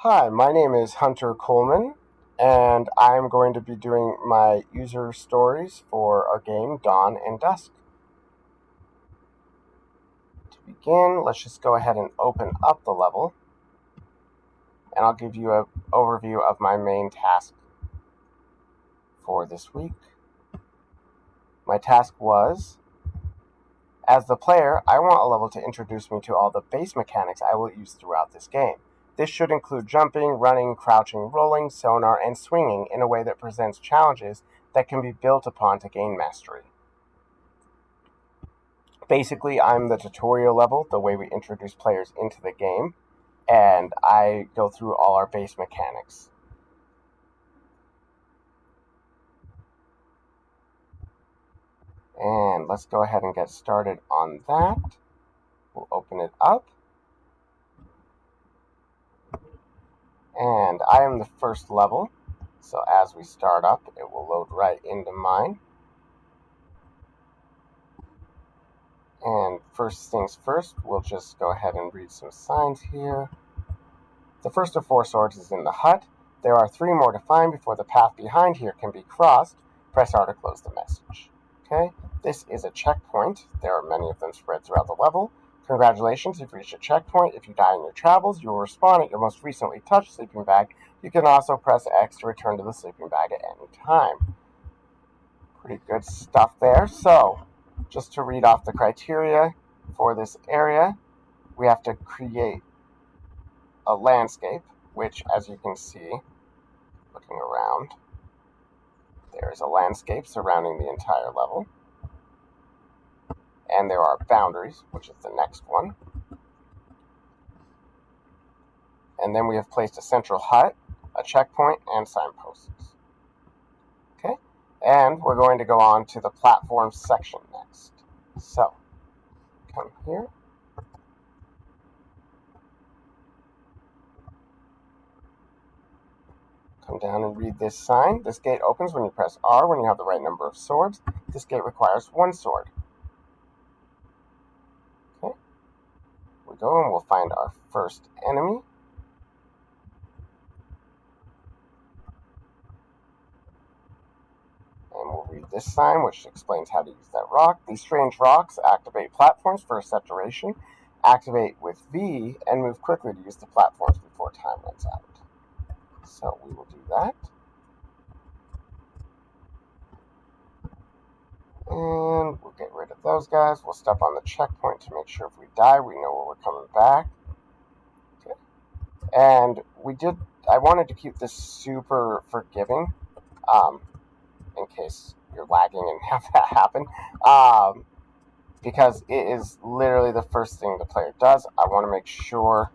Hi, my name is Hunter Coleman, and I'm going to be doing my user stories for our game Dawn and Dusk. To begin, let's just go ahead and open up the level, and I'll give you an overview of my main task for this week. My task was, as the player, I want a level to introduce me to all the base mechanics I will use throughout this game. This should include jumping, running, crouching, rolling, sonar, and swinging in a way that presents challenges that can be built upon to gain mastery. Basically, I'm the tutorial level, the way we introduce players into the game, and I go through all our base mechanics. And let's go ahead and get started on that. We'll open it up. And I am the first level, so as we start up, it will load right into mine. And first things first, we'll just go ahead and read some signs here. The first of 4 swords is in the hut. There are 3 more to find before the path behind here can be crossed. Press R to close the message. Okay, this is a checkpoint. There are many of them spread throughout the level. Congratulations, you've reached a checkpoint. If you die in your travels, you will respawn at your most recently touched sleeping bag. You can also press X to return to the sleeping bag at any time. Pretty good stuff there. So, just to read off the criteria for this area, we have to create a landscape, which, as you can see, looking around, there is a landscape surrounding the entire level. And there are boundaries, which is the next one. And then we have placed a central hut, a checkpoint, and signposts. Okay, and we're going to go on to the platform section next. So, come here. Come down and read this sign. This gate opens when you press R when you have the right number of swords. This gate requires 1 sword. Okay, we go and we'll find our first enemy. And we'll read this sign, which explains how to use that rock. These strange rocks activate platforms for a set duration. Activate with V and move quickly to use the platforms before time runs out. So we will do that. And we'll get rid of those guys. We'll step on the checkpoint to make sure if we die, we know where we're coming back. Okay. And I wanted to keep this super forgiving, in case you're lagging and have that happen. Because it is literally the first thing the player does. I want to make sure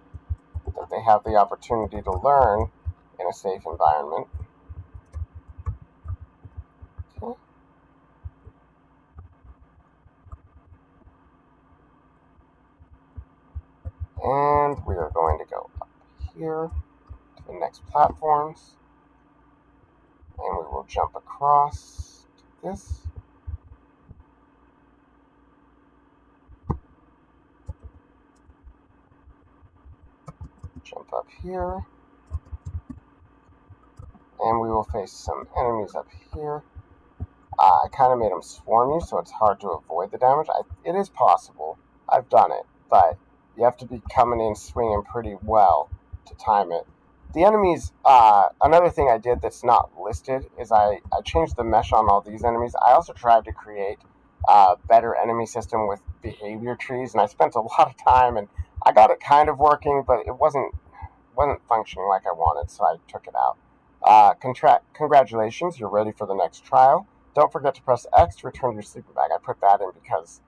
that they have the opportunity to learn in a safe environment. Okay. And we are going to go up here to the next platforms. And we will jump across to this. Jump up here. And we will face some enemies up here. I kind of made them swarm you, so it's hard to avoid the damage. It is possible. I've done it, but you have to be coming in swinging pretty well to time it. The enemies, another thing I did that's not listed is I changed the mesh on all these enemies. I also tried to create a better enemy system with behavior trees, and I spent a lot of time, and I got it kind of working, but it wasn't functioning like I wanted, so I took it out. Congratulations, you're ready for the next trial. Don't forget to press X to return to your sleeping bag. I put that in because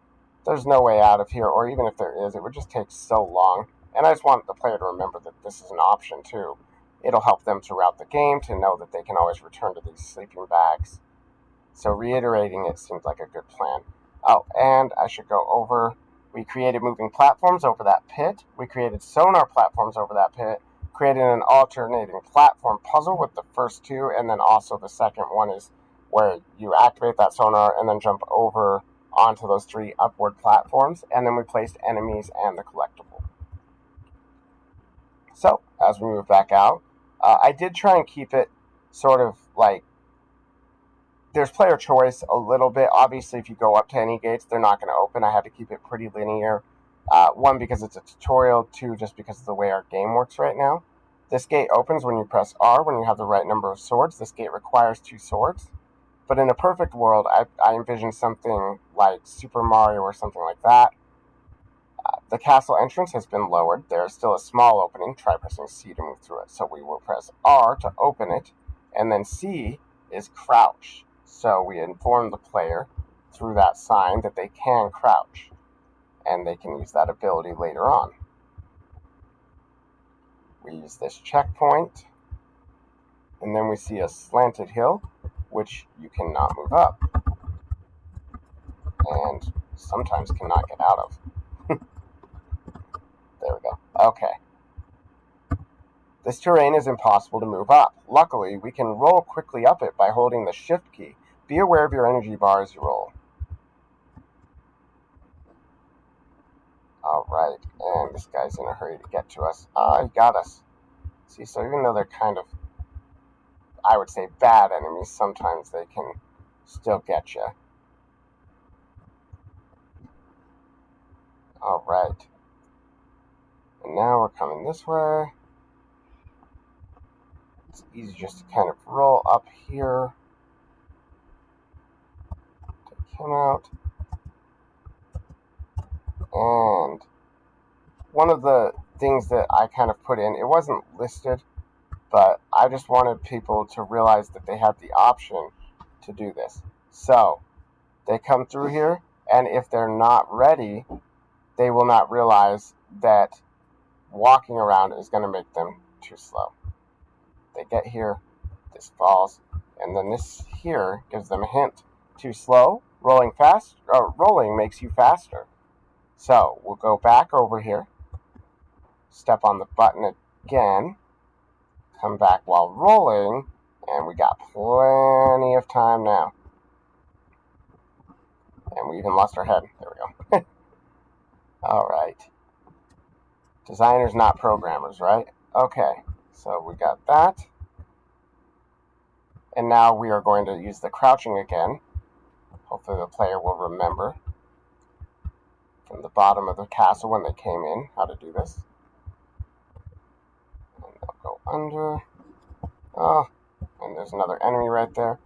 there's no way out of here, or even if there is, it would just take so long. And I just want the player to remember that this is an option too. It'll help them throughout the game to know that they can always return to these sleeping bags. So reiterating it seems like a good plan. Oh, and I should go over. We created moving platforms over that pit. We created sonar platforms over that pit. Created an alternating platform puzzle with the first 2, and then also the second one is where you activate that sonar and then jump over onto those 3 upward platforms, and then we placed enemies and the collectible. So, as we move back out. I did try and keep it sort of like there's player choice a little bit. Obviously, if you go up to any gates, they're not going to open. I had to keep it pretty linear. One, because it's a tutorial. Two, just because of the way our game works right now. This gate opens when you press R, when you have the right number of swords. This gate requires 2 swords. But in a perfect world, I envision something like Super Mario or something like that. The castle entrance has been lowered. There is still a small opening. Try pressing C to move through it. So we will press R to open it, and then C is crouch. So we inform the player through that sign that they can crouch, and they can use that ability later on. We use this checkpoint, and then we see a slanted hill, which you cannot move up, and sometimes cannot get out of. There we go. Okay. This terrain is impossible to move up. Luckily, we can roll quickly up it by holding the shift key. Be aware of your energy bar as you roll. Alright, and this guy's in a hurry to get to us. He got us. See, so even though they're kind of, I would say, bad enemies, sometimes they can still get you. Alright. And now we're coming this way. It's easy just to kind of roll up here. Take him out. And one of the things that I kind of put in, it wasn't listed, but I just wanted people to realize that they have the option to do this. So they come through here, and if they're not ready, they will not realize that walking around is going to make them too slow. They get here, this falls, and then this here gives them a hint. Too slow, rolling fast, or rolling makes you faster. So we'll go back over here, step on the button again, come back while rolling, and we got plenty of time now. And we even lost our head. There we go. All right. Designers, not programmers, right? Okay, so we got that. And now we are going to use the crouching again. Hopefully the player will remember from the bottom of the castle when they came in how to do this. And they'll go under. Oh, and there's another enemy right there,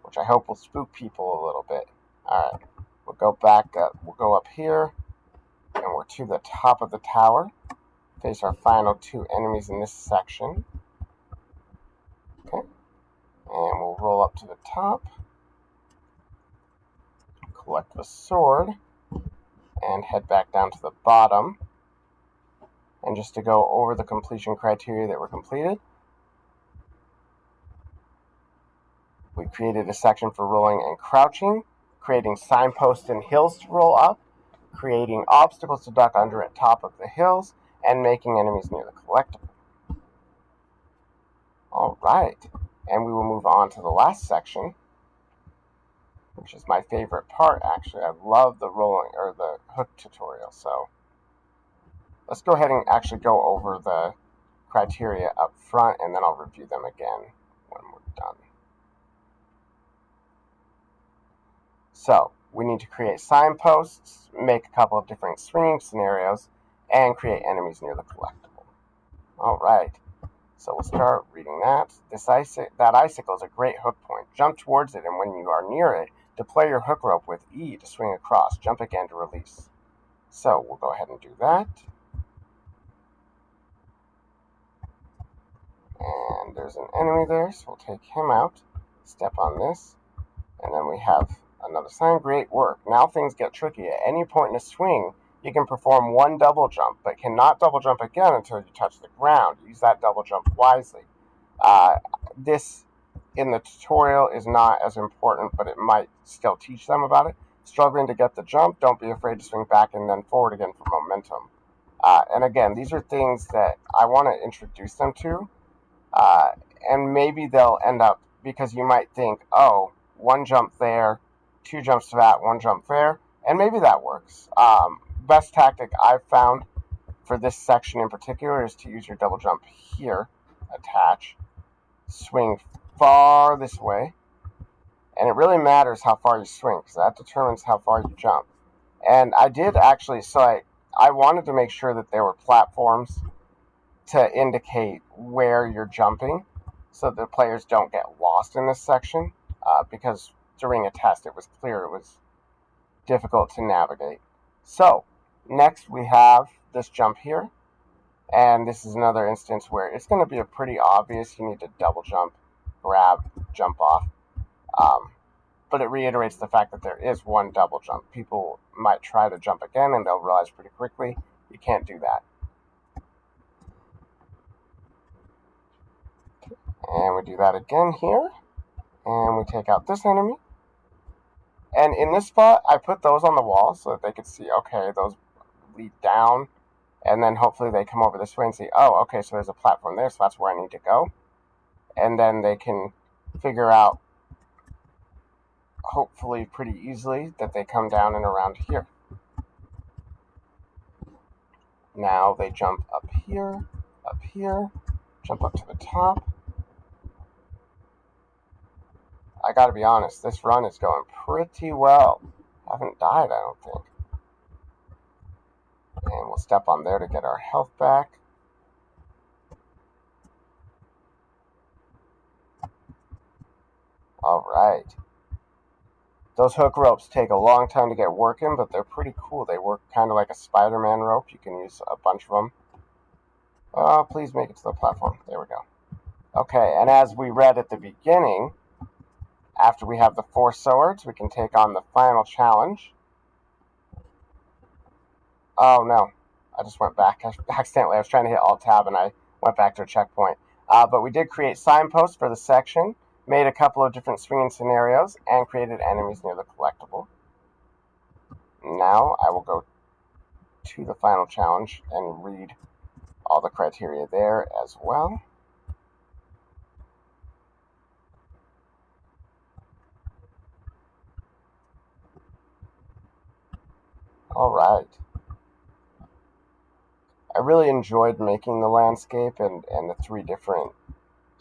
which I hope will spook people a little bit. Alright, we'll go back up. We'll go up here, and we're to the top of the tower. Face our final 2 enemies in this section. Okay, and we'll roll up to the top, collect the sword, and head back down to the bottom. And just to go over the completion criteria that were completed, we created a section for rolling and crouching, creating signposts and hills to roll up, creating obstacles to duck under at top of the hills, and making enemies near the collectible. Alright, and we will move on to the last section, which is my favorite part, actually. I love the rolling, or the hook tutorial, so let's go ahead and actually go over the criteria up front, and then I'll review them again when we're done. So, we need to create signposts, make a couple of different swinging scenarios, and create enemies near the collectible. Alright, so we'll start reading that. That icicle is a great hook point. Jump towards it, and when you are near it, deploy your hook rope with E to swing across. Jump again to release. So, we'll go ahead and do that. And there's an enemy there, so we'll take him out. Step on this, and then we have another sign. Great work. Now things get tricky. At any point in a swing, you can perform 1 double jump, but cannot double jump again until you touch the ground. Use that double jump wisely. This, in the tutorial, is not as important, but it might still teach them about it. Struggling to get the jump, don't be afraid to swing back and then forward again for momentum. And again, these are things that I want to introduce them to, and maybe they'll end up, because you might think, oh, 1 jump there, 2 jumps to that, 1 jump there, and maybe that works. Best tactic I've found for this section in particular is to use your double jump here, attach, swing far this way, and it really matters how far you swing because that determines how far you jump. And I did actually, so I wanted to make sure that there were platforms to indicate where you're jumping so the players don't get lost in this section, because during a test it was clear it was difficult to navigate. So next we have this jump here, and this is another instance where it's going to be a pretty obvious you need to double jump, grab, jump off, but it reiterates the fact that there is one double jump. People might try to jump again and they'll realize pretty quickly you can't do that. And we do that again here, and we take out this enemy. And in this spot, I put those on the wall so that they could see, okay, those lead down, and then hopefully they come over this way and see, oh, okay, so there's a platform there, so that's where I need to go. And then they can figure out, hopefully pretty easily, that they come down and around here. Now they jump up here, jump up to the top. I gotta be honest, this run is going pretty well. I haven't died, I don't think. And we'll step on there to get our health back. Alright. Those hook ropes take a long time to get working, but they're pretty cool. They work kind of like a Spider-Man rope. You can use a bunch of them. Oh, please make it to the platform. There we go. Okay, and as we read at the beginning, after we have the 4 swords, we can take on the final challenge. Oh no, I just went back accidentally. I was trying to hit Alt-Tab and I went back to a checkpoint. But we did create signposts for the section, made a couple of different swinging scenarios, and created enemies near the collectible. Now I will go to the final challenge and read all the criteria there as well. Alright. I really enjoyed making the landscape and the 3 different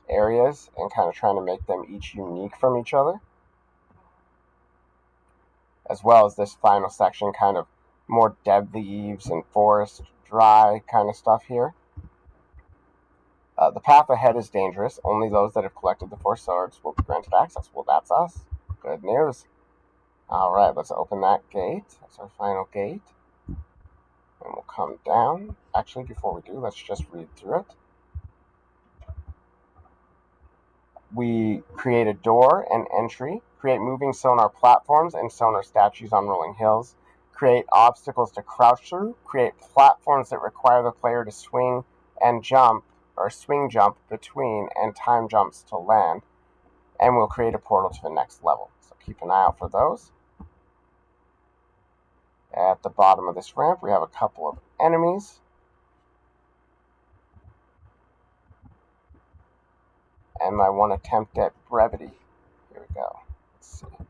areas and kind of trying to make them each unique from each other, as well as this final section, kind of more dead leaves and forest, dry kind of stuff here. The path ahead is dangerous. Only those that have collected the 4 swords will be granted access. Well, that's us. Good news. Alright, let's open that gate. That's our final gate. And we'll come down. Actually, before we do, let's just read through it. We create a door and entry, create moving sonar platforms and sonar statues on rolling hills, create obstacles to crouch through, create platforms that require the player to swing and jump, or swing jump between and time jumps to land, and we'll create a portal to the next level. So keep an eye out for those. At the bottom of this ramp, we have a couple of enemies. And my one attempt at brevity. Here we go. Let's see.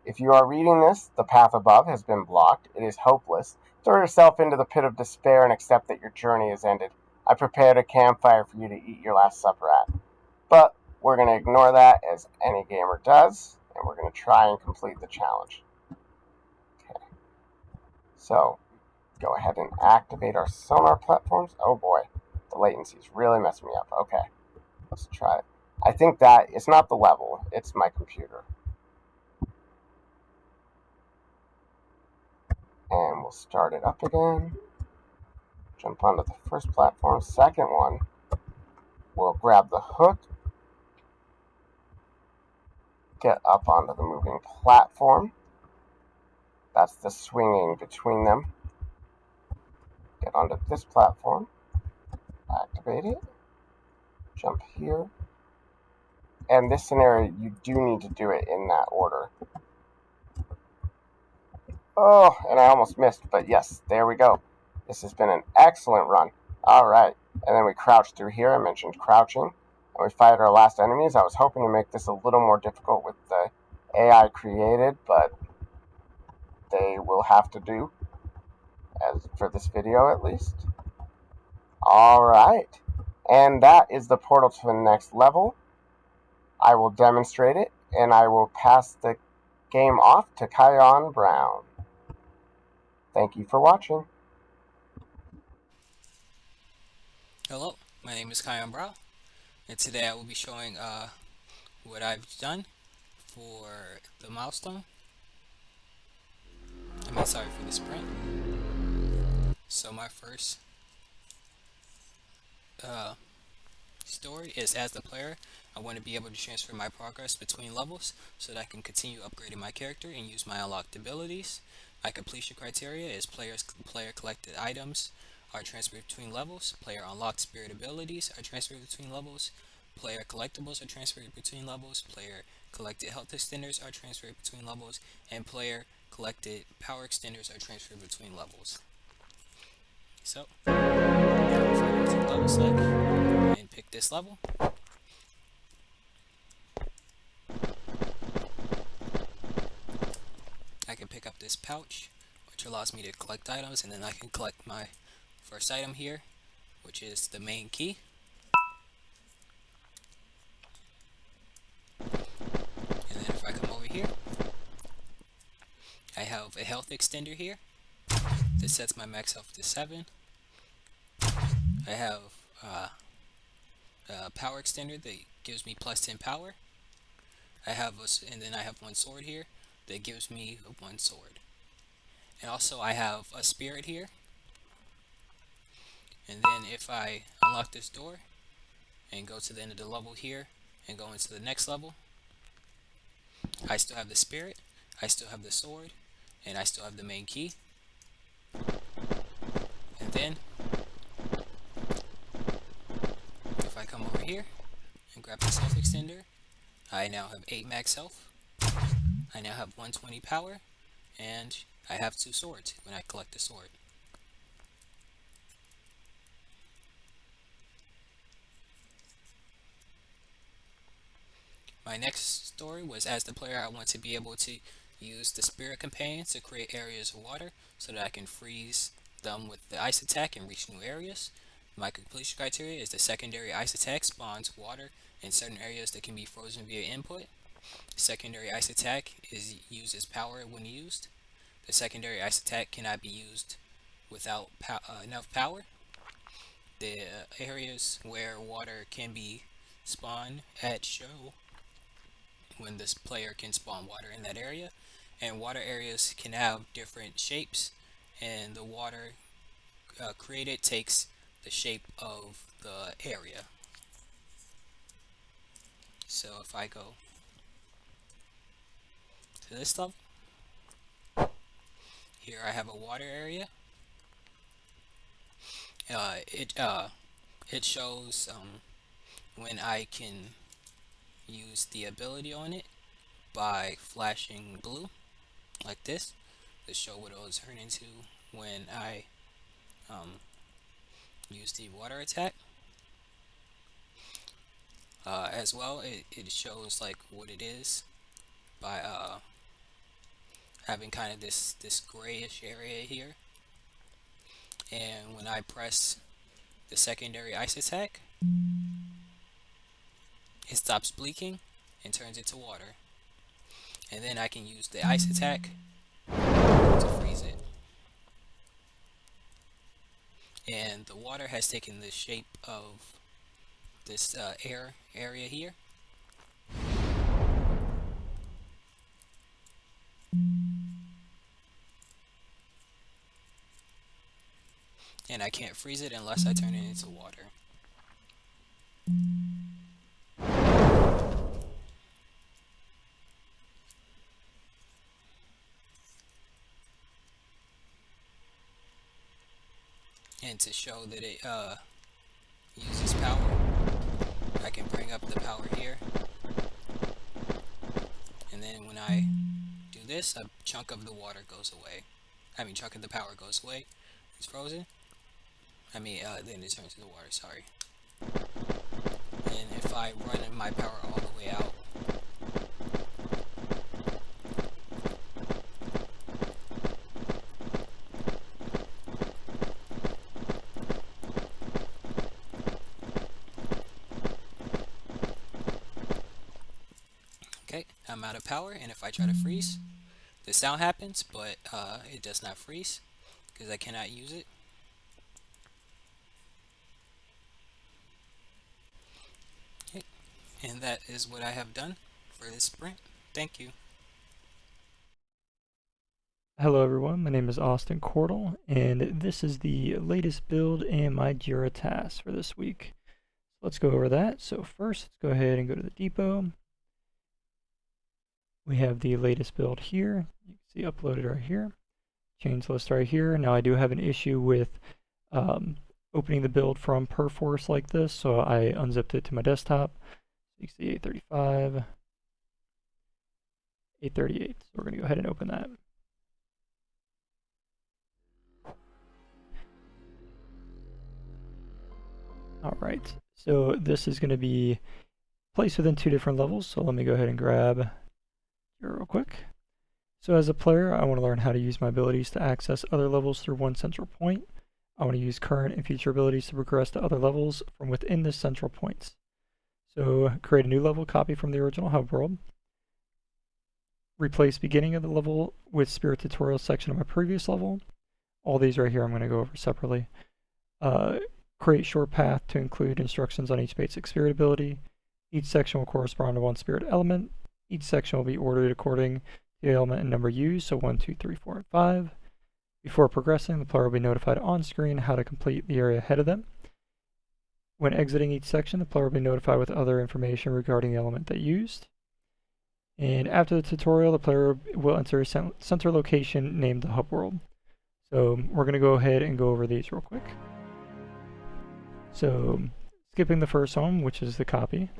If you are reading this, the path above has been blocked. It is hopeless. Throw yourself into the pit of despair and accept that your journey is ended. I prepared a campfire for you to eat your last supper at. But we're going to ignore that, as any gamer does, and we're going to try and complete the challenge. Okay. So, go ahead and activate our sonar platforms. Oh boy, the latency is really messing me up. Okay. Let's try it. I think that it's not the level, it's my computer. And we'll start it up again. Jump onto the first platform. Second one, we'll grab the hook, get up onto the moving platform. That's the swinging between them. Get onto this platform, activate it. Jump here. And this scenario, you do need to do it in that order. Oh, and I almost missed, but yes, there we go. This has been an excellent run. Alright, and then we crouch through here. I mentioned crouching. And we fight our last enemies. I was hoping to make this a little more difficult with the AI created, but they will have to do. as for this video at least. Alright, and that is the portal to the next level. I will demonstrate it, and I will pass the game off to Kion Brown. Thank you for watching. Hello, my name is Kion Brown, and today I will be showing what I've done for the milestone. For the sprint. So my first uh, story is, as the player, I want to be able to transfer my progress between levels so that I can continue upgrading my character and use my unlocked abilities. My completion criteria is player collected items are transferred between levels, player unlocked spirit abilities are transferred between levels, player collectibles are transferred between levels, player collected health extenders are transferred between levels, and player collected power extenders are transferred between levels. So, now if I go to level select and pick this level, I can pick up this pouch, which allows me to collect items, and then I can collect my first item here, which is the main key. And then if I come over here, I have a health extender here that sets my max health to 7. I have a power extender that gives me plus 10 power. And then I have one sword here that gives me one sword. And also I have a spirit here. And then if I unlock this door and go to the end of the level here and go into the next level, I still have the spirit, I still have the sword, and I still have the main key. And then if I come over here and grab this health extender, I now have 8 max health, I now have 120 power, and I have 2 swords when I collect the sword. My next story was, as the player, I want to be able to use the spirit companion to create areas of water so that I can freeze them with the ice attack and reach new areas. My completion criteria is the secondary ice attack spawns water in certain areas that can be frozen via input. Secondary ice attack uses power when used. The secondary ice attack cannot be used without enough power. The areas where water can be spawned at show when this player can spawn water in that area, and water areas can have different shapes, and the water created takes the shape of the area. So if I go to this level, here I have a water area. It shows when I can use the ability on it by flashing blue like this to show what it will turn into when I use the water attack. As well, it shows like what it is by having kind of this grayish area here, and when I press the secondary ice attack, it stops bleaking and turns into water, and then I can use the ice attack to freeze it, and the water has taken the shape of this air area here. And I can't freeze it unless I turn it into water. And to show that it uses power, I can bring up the power here, and then when I do this, a chunk of the water goes away. Chunk of the power goes away. It's frozen. Then it turns into water, sorry. And if I run my power all the way out, I'm out of power, and if I try to freeze, the sound happens, but it does not freeze because I cannot use it. Okay. And that is what I have done for this sprint. Thank you. Hello everyone, my name is Austin Cordell, and this is the latest build in my Jira tasks for this week. Let's go over that. So first, let's go ahead and go to the depot. We have the latest build here. You can see uploaded right here. Change list right here. Now I do have an issue with opening the build from Perforce like this, so I unzipped it to my desktop. You can see 835, 838. So we're going to go ahead and open that. Alright, so this is going to be placed within two different levels, so let me go ahead and grab here real quick. So as a player, I want to learn how to use my abilities to access other levels through one central point. I want to use current and future abilities to progress to other levels from within this central points. So create a new level copy from the original hub world. Replace beginning of the level with spirit tutorial section of my previous level. All these right here I'm going to go over separately. Create short path to include instructions on each basic spirit ability. Each section will correspond to one spirit element. Each section will be ordered according to the element and number used, so 1, 2, 3, 4, and 5. Before progressing, the player will be notified on screen how to complete the area ahead of them. When exiting each section, the player will be notified with other information regarding the element they used. And after the tutorial, the player will enter a center location named the hub world. So we're going to go ahead and go over these real quick. So, skipping the first one, which is the copy.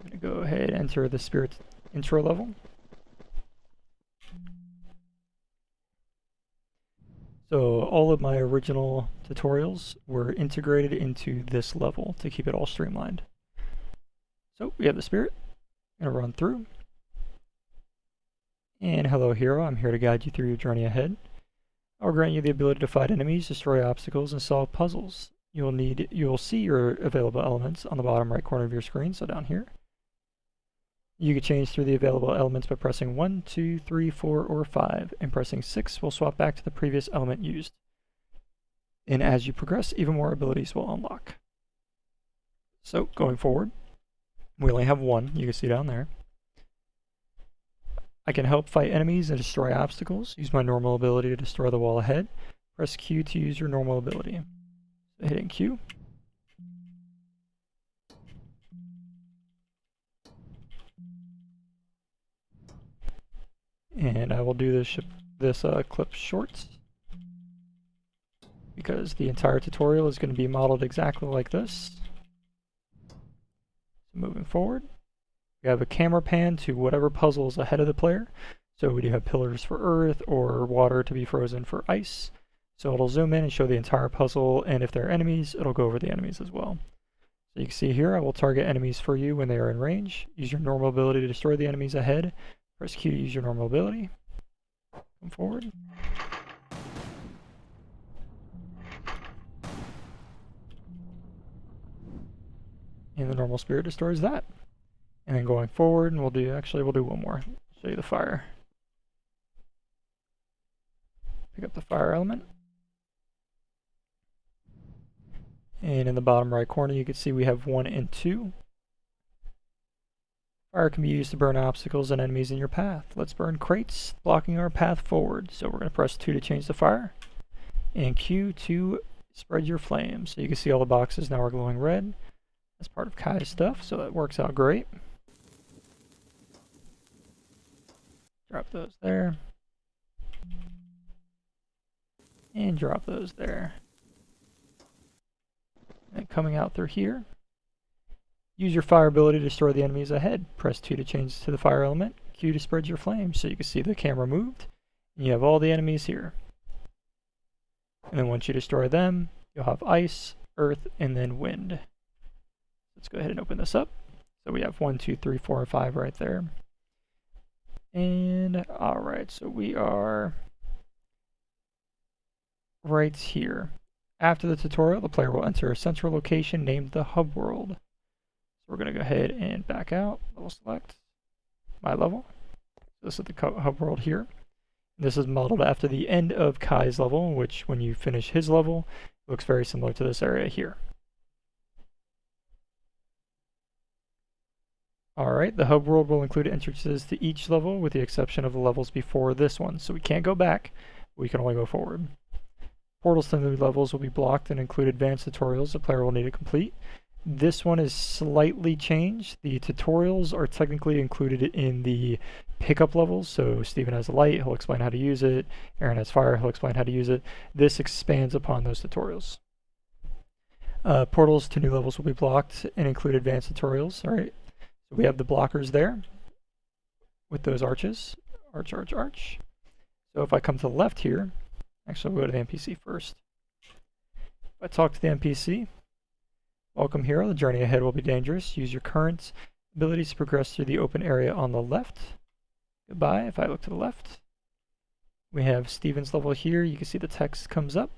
I'm going to go ahead and enter the spirit intro level. So all of my original tutorials were integrated into this level to keep it all streamlined. So we have the spirit. I'm going to run through. And hello hero, I'm here to guide you through your journey ahead. I'll grant you the ability to fight enemies, destroy obstacles, and solve puzzles. You'll see your available elements on the bottom right corner of your screen, so down here. You can change through the available elements by pressing 1, 2, 3, 4, or 5, and pressing 6 will swap back to the previous element used. And as you progress, even more abilities will unlock. So, going forward, we only have one, you can see down there. I can help fight enemies and destroy obstacles. Use my normal ability to destroy the wall ahead. Press Q to use your normal ability. So hitting Q. And I will do this clip short because the entire tutorial is going to be modeled exactly like this. So moving forward. We have a camera pan to whatever puzzle is ahead of the player. So we do have pillars for earth or water to be frozen for ice. So it'll zoom in and show the entire puzzle, and if there are enemies, it'll go over the enemies as well. So you can see here, I will target enemies for you when they are in range. Use your normal ability to destroy the enemies ahead. Press Q to use your normal ability. Come forward. And the normal spirit destroys that. And then going forward, and we'll do one more. Show you the fire. Pick up the fire element. And in the bottom right corner, you can see we have 1 and 2. Fire can be used to burn obstacles and enemies in your path. Let's burn crates, blocking our path forward. So we're going to press 2 to change the fire, and Q to spread your flame. So you can see all the boxes now are glowing red. That's part of Kai's stuff, so that works out great. Drop those there. And drop those there. And coming out through here, use your fire ability to destroy the enemies ahead. Press 2 to change to the fire element. Q to spread your flame, so you can see the camera moved. And you have all the enemies here. And then once you destroy them, you'll have ice, earth, and then wind. Let's go ahead and open this up. So we have 1, 2, 3, 4, and 5 right there. And alright, so we are right here. After the tutorial, the player will enter a central location named the hub world. we're going to go ahead and back out, level select, my level. This is the hub world here. This is modeled after the end of Kai's level, which when you finish his level, looks very similar to this area here. Alright, the hub world will include entrances to each level with the exception of the levels before this one. So we can't go back, we can only go forward. Portals to new levels will be blocked and include advanced tutorials the player will need to complete. This one is slightly changed. The tutorials are technically included in the pickup levels. So Steven has a light, he'll explain how to use it. Aaron has fire, he'll explain how to use it. This expands upon those tutorials. Portals to new levels will be blocked and include advanced tutorials. All right, so we have the blockers there with those arches. Arch, arch, arch. So if I come to the left here, actually we'll go to the NPC first. If I talk to the NPC, welcome hero, the journey ahead will be dangerous. Use your current abilities to progress through the open area on the left. Goodbye. If I look to the left, we have Steven's level here. You can see the text comes up.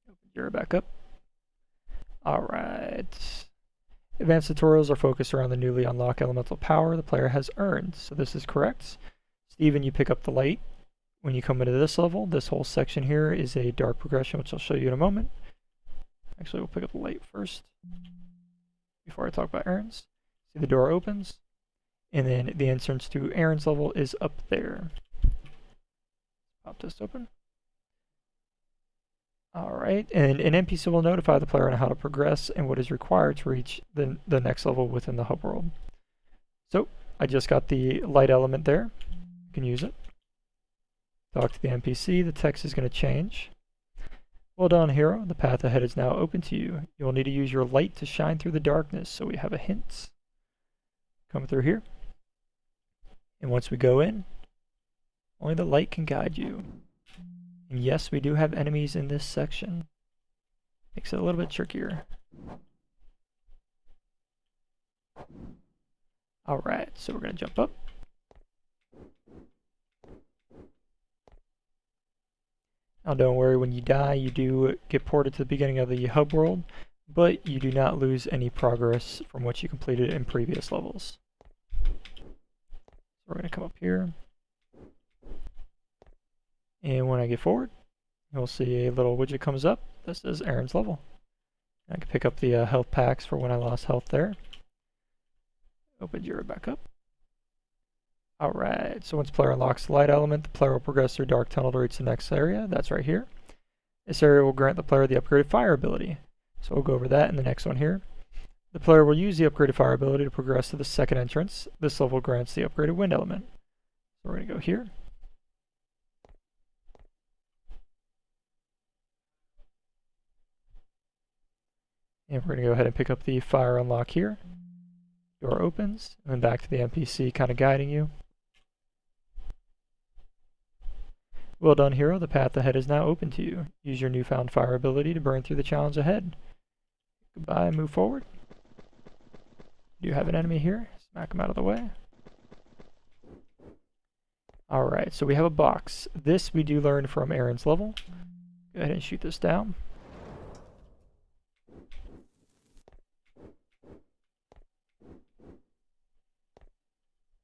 Open Jira back up. Alright. Advanced tutorials are focused around the newly unlocked elemental power the player has earned. So this is correct. Steven, you pick up the light. When you come into this level, this whole section here is a dark progression, which I'll show you in a moment. Actually, we'll pick up the light first before I talk about Aaron's. See the door opens, and then the entrance to Aaron's level is up there. Pop this open. Alright, and an NPC will notify the player on how to progress and what is required to reach the next level within the hub world. So, I just got the light element there. You can use it. Talk to the NPC, the text is going to change. Well done, hero. The path ahead is now open to you. You will need to use your light to shine through the darkness, so we have a hint. Come through here. And once we go in, only the light can guide you. And yes, we do have enemies in this section. Makes it a little bit trickier. Alright, so we're going to jump up. Now don't worry, when you die, you do get ported to the beginning of the hub world, but you do not lose any progress from what you completed in previous levels. So we're going to come up here. And when I get forward, you'll see a little widget comes up that says Aaron's level. I can pick up the health packs for when I lost health there. Open Jira back up. Alright, so once player unlocks the light element, the player will progress through dark tunnel to reach the next area. That's right here. This area will grant the player the upgraded fire ability. So we'll go over that in the next one here. The player will use the upgraded fire ability to progress to the second entrance. This level grants the upgraded wind element. So we're going to go here. And we're going to go ahead and pick up the fire unlock here. Door opens, and then back to the NPC kind of guiding you. Well done, hero. The path ahead is now open to you. Use your newfound fire ability to burn through the challenge ahead. Goodbye, move forward. You have an enemy here. Smack him out of the way. Alright, so we have a box. This we do learn from Aaron's level. Go ahead and shoot this down.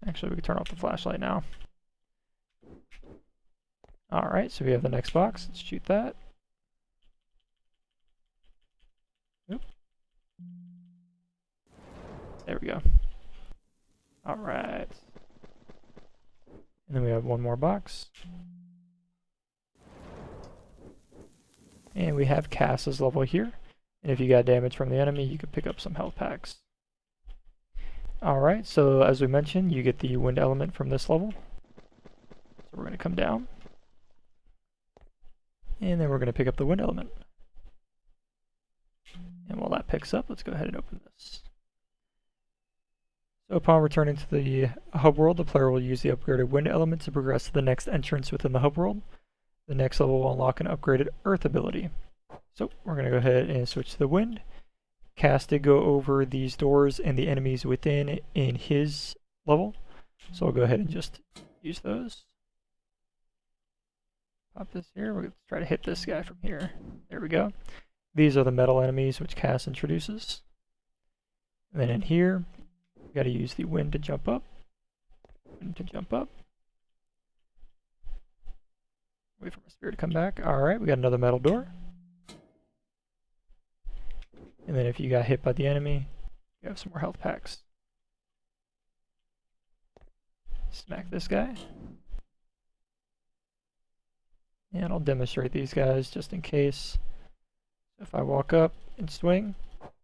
Actually, we can turn off the flashlight now. Alright, so we have the next box. Let's shoot that. Oop. There we go. Alright. And then we have one more box. And we have Cass's level here. And if you got damage from the enemy, you could pick up some health packs. Alright, so as we mentioned, you get the wind element from this level. So we're going to come down. And then we're going to pick up the wind element. And while that picks up, let's go ahead and open this. So upon returning to the hub world, the player will use the upgraded wind element to progress to the next entrance within the hub world. The next level will unlock an upgraded earth ability. So we're going to go ahead and switch to the wind. Cass did go over these doors and the enemies within in his level. So I'll go ahead and just use those. Pop this here. We're going to try to hit this guy from here. There we go. These are the metal enemies which Cass introduces. And then in here, we got to use the wind to jump up. Wind to jump up. Wait for my spirit to come back. Alright, we got another metal door. And then if you got hit by the enemy, you have some more health packs. Smack this guy. And I'll demonstrate these guys just in case. If I walk up and swing,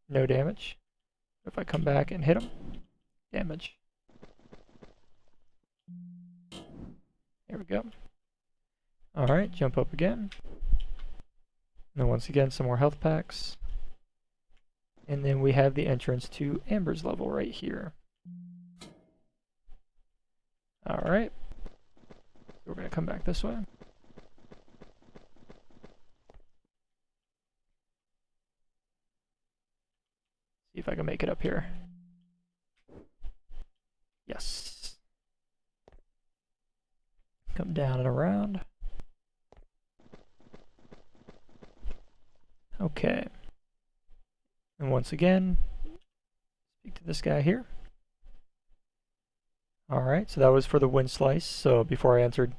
no damage. If I come back and hit him, damage. There we go. Alright, jump up again. And then once again, some more health packs. And then we have the entrance to Amber's level right here. Alright. We're going to come back this way. See if I can make it up here. Yes. Come down and around. Okay. And once again, speak to this guy here. Alright, so that was for the Wind Slice. So before I answered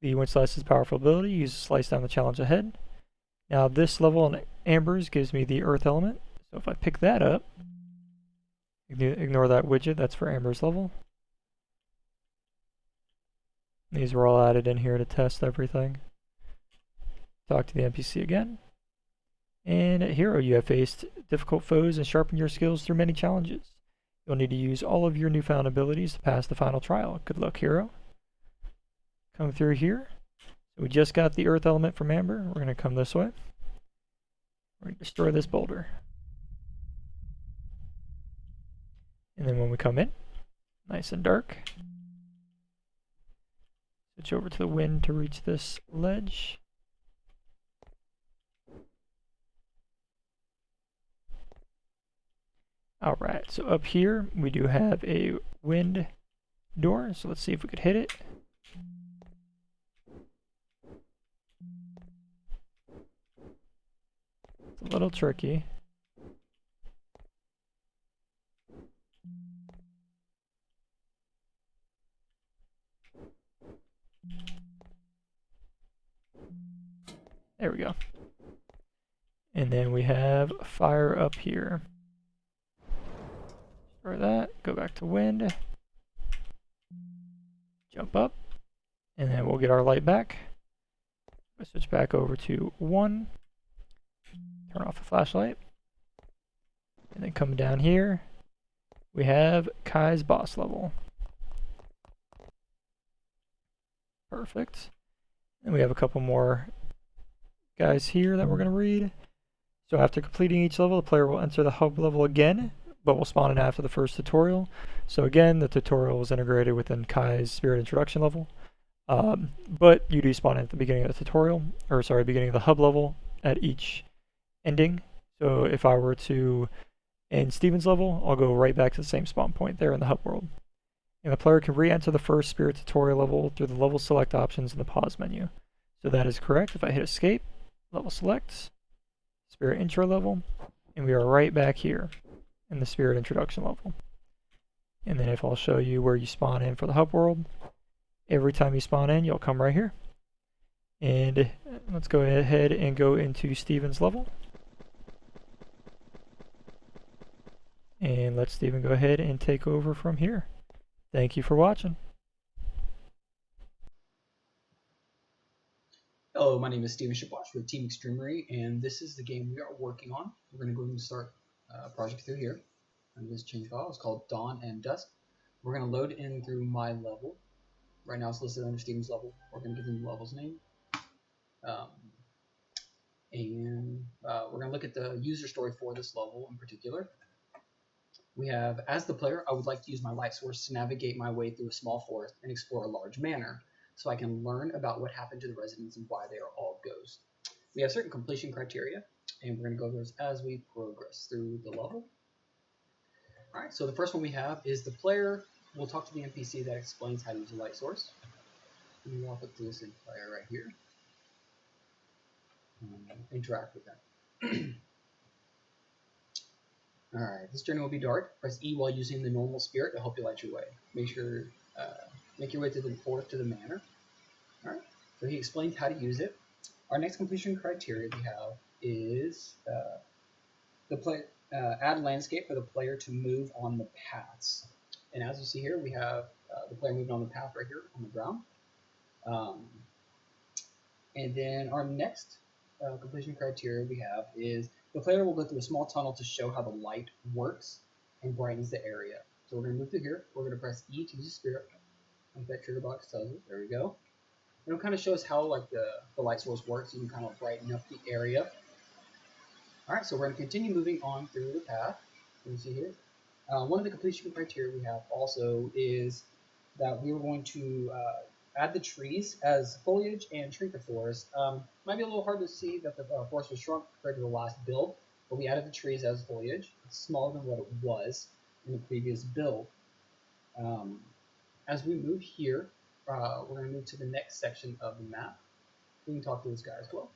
the Wind Slice's powerful ability, use Slice down the challenge ahead. Now this level in Ambers gives me the Earth element. So if I pick that up, ignore that widget, that's for Amber's level. These were all added in here to test everything. Talk to the NPC again. And at Hero, you have faced difficult foes and sharpened your skills through many challenges. You'll need to use all of your newfound abilities to pass the final trial. Good luck, Hero. Come through here. So we just got the Earth element from Amber. We're going to come this way. We're going to destroy this boulder. And then when we come in, nice and dark. Switch over to the wind to reach this ledge. Alright, so up here we do have a wind door, so let's see if we could hit it. It's a little tricky. There we go. And then we have fire up here. For that, go back to wind, jump up, and then we'll get our light back. We'll switch back over to 1, turn off the flashlight, and then coming down here, we have Kai's boss level. Perfect. And we have a couple more guys here that we're going to read. So after completing each level, the player will enter the hub level again, but will spawn in after the first tutorial. So again, the tutorial is integrated within Kai's Spirit Introduction level. But you do spawn in at the beginning of the tutorial, or sorry, beginning of the hub level at each ending. So if I were to end Steven's level, I'll go right back to the same spawn point there in the hub world. And the player can re-enter the first Spirit tutorial level through the level select options in the pause menu. So that is correct. If I hit escape, level select, Spirit intro level, and we are right back here in the Spirit introduction level. And then if I'll show you where you spawn in for the hub world, every time you spawn in, you'll come right here. And let's go ahead and go into Steven's level. And let Steven go ahead and take over from here. Thank you for watching. Hello, my name is Steven Shabash with Team Xtremery, and this is the game we are working on. We're going to go ahead and start a project through here. And this change file is called Dawn and Dusk. We're going to load in through my level. Right now it's listed under Steven's level. We're going to give them the level's name. We're going to look at the user story for this level in particular. We have, as the player, I would like to use my light source to navigate my way through a small forest and explore a large manor, so I can learn about what happened to the residents and why they are all ghosts. We have certain completion criteria, and we're going to go over those as we progress through the level. Alright, so the first one we have is the player will talk to the NPC that explains how to use a light source. Let me walk up to this player right here. Interact with them. Alright, this journey will be dark. Press E while using the normal spirit to help you light your way. Make your way to the forest to the manor. Alright, so he explains how to use it. Our next completion criteria we have is add landscape for the player to move on the paths. And as you see here, we have the player moving on the path right here on the ground. And then our next completion criteria we have is the player will go through a small tunnel to show how the light works and brightens the area. So we're going to move through here. We're going to press E to use the spirit, like that trigger box tells us. There we go. It'll kind of show us how like the light source works. You can kind of brighten up the area. All right, so we're going to continue moving on through the path. You can see here. One of the completion criteria we have also is that we are going to add the trees as foliage and shrink the forest. Might be a little hard to see that the forest was shrunk compared to the last build, but we added the trees as foliage. It's smaller than what it was in the previous build. As we move here, we're going to move to the next section of the map. We can talk to this guy as well.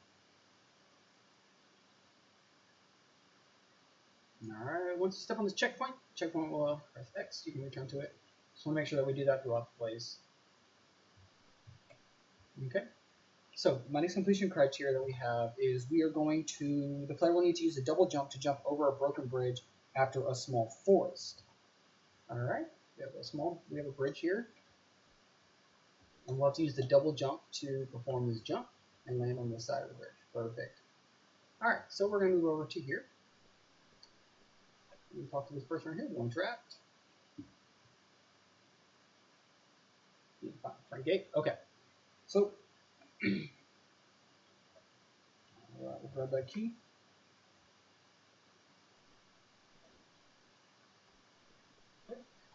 Alright, once you step on this checkpoint will press X, you can return to it. Just want to make sure that we do that throughout the place. Okay, so my next completion criteria that we have is the player will need to use a double jump to jump over a broken bridge after a small forest. Alright, we have a bridge here. And we'll have to use the double jump to perform this jump and land on this side of the bridge. Perfect. Alright, so we're going to move over to here. We can talk to this person right here. We'll interact. Front gate. Okay. So, we'll grab that key.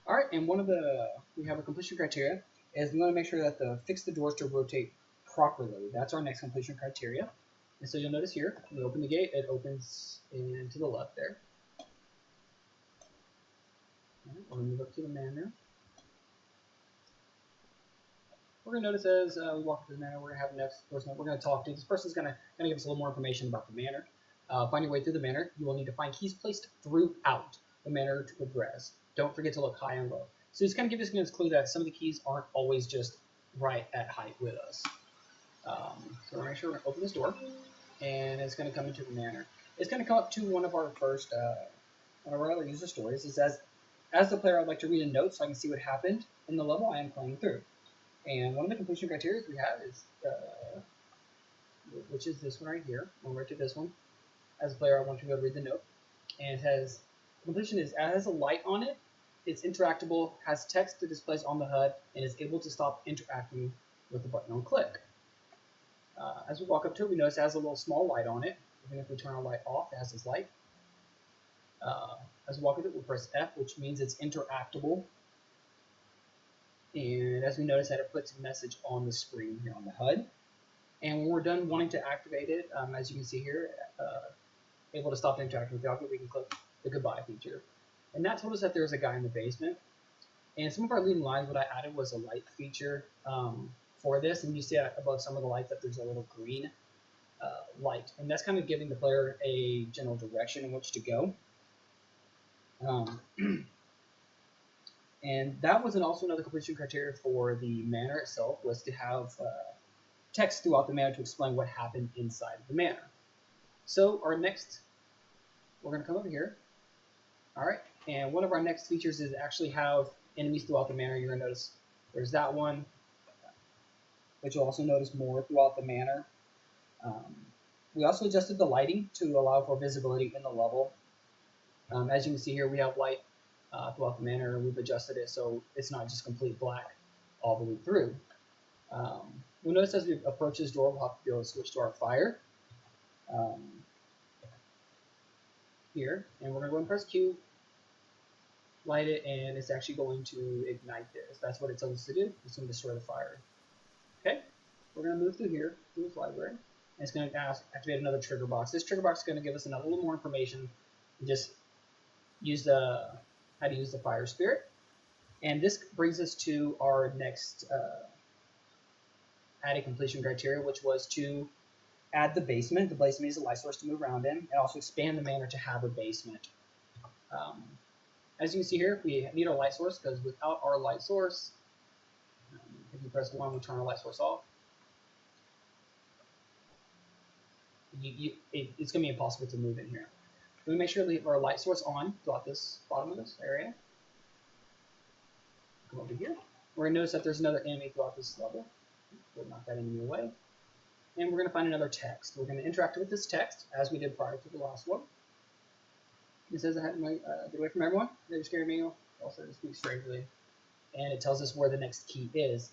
All right, and we have a completion criteria is we want to make sure that fix the doors to rotate properly. That's our next completion criteria. And so you'll notice here, we open the gate, it opens in to the left there. All right, we're going to move up to the manor. We're going to notice as we walk through the manor, we're going to have the next person we're going to talk to. This person's going to give us a little more information about the manor. Find your way through the manor. You will need to find keys placed throughout the manor to progress. Don't forget to look high and low. So it's kind of giving us a clue that some of the keys aren't always just right at height with us. So we're going to make sure we're going to open this door, and it's going to come into the manor. It's going to come up to one of our first, one of our other user stories. It says, as the player, I'd like to read a note so I can see what happened in the level I am playing through. And one of the completion criteria we have is, which is this one right here. I'll write to this one. As a player, I want to go read the note. And it has, completion is, it has a light on it. It's interactable, has text that displays on the HUD, and is able to stop interacting with the button on click. As we walk up to it, we notice it has a little small light on it. Even if we turn our light off, it has this light. As we walk up to it, we'll press F, which means it's interactable. And as we notice that it puts a message on the screen here on the HUD. And when we're done wanting to activate it, as you can see here, able to stop interacting with the object, we can click the goodbye feature. And that told us that there's a guy in the basement. And some of our leading lines, what I added was a light feature for this. And you see above some of the lights that there's a little green light. And that's kind of giving the player a general direction in which to go. And that was also another completion criteria for the manor itself, was to have text throughout the manor to explain what happened inside the manor. So we're going to come over here. All right, and one of our next features is actually have enemies throughout the manor. You're going to notice there's that one, but you'll also notice more throughout the manor. We also adjusted the lighting to allow for visibility in the level. As you can see here, we have light throughout the manor. We've adjusted it so it's not just complete black all the way through. We'll notice as we approach this door, we'll have to be able to switch to our fire here, and we're going to go and press Q, light it, and it's actually going to ignite this. That's what it tells us to do. It's going to destroy the fire. Okay, we're going to move through here, through this library, and it's going to activate another trigger box. This trigger box is going to give us a little more information. Just use how to use the fire spirit. And this brings us to our next added completion criteria, which was to add the basement. The basement is a light source to move around in, and also expand the manor to have a basement. As you can see here, we need our light source because without our light source, if you press 1, we turn our light source off. It's going to be impossible to move in here. We make sure to leave our light source on throughout this bottom of this area. Come over here. We're going to notice that there's another enemy throughout this level. We'll knock that enemy away. And we're going to find another text. We're going to interact with this text as we did prior to the last one. It says, "I had to get away from everyone. They scared me. Also, to speak strangely." And it tells us where the next key is.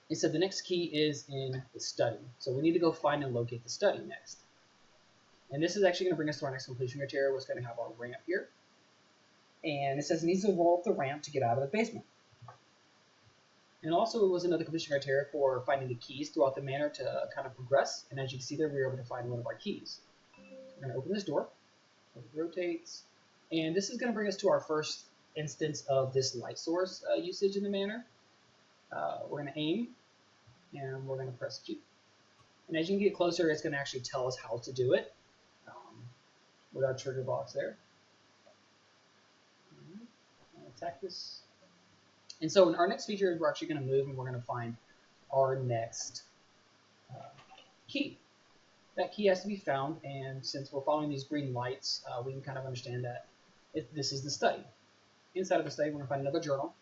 It said the next key is in the study. So we need to go find and locate the study next. And this is actually going to bring us to our next completion criteria. We're going to have our ramp here. And it says it needs to roll up the ramp to get out of the basement. And also it was another completion criteria for finding the keys throughout the manor to kind of progress. And as you can see there, we were able to find one of our keys. We're going to open this door. It rotates. And this is going to bring us to our first instance of this light source usage in the manor. We're going to aim, and we're going to press Q. And as you can get closer, it's going to actually tell us how to do it with our trigger box there. Attack this. And so in our next feature, we're actually going to move, and we're going to find our next key. That key has to be found, and since we're following these green lights, we can kind of understand that this is the study. Inside of the study, we're going to find another journal.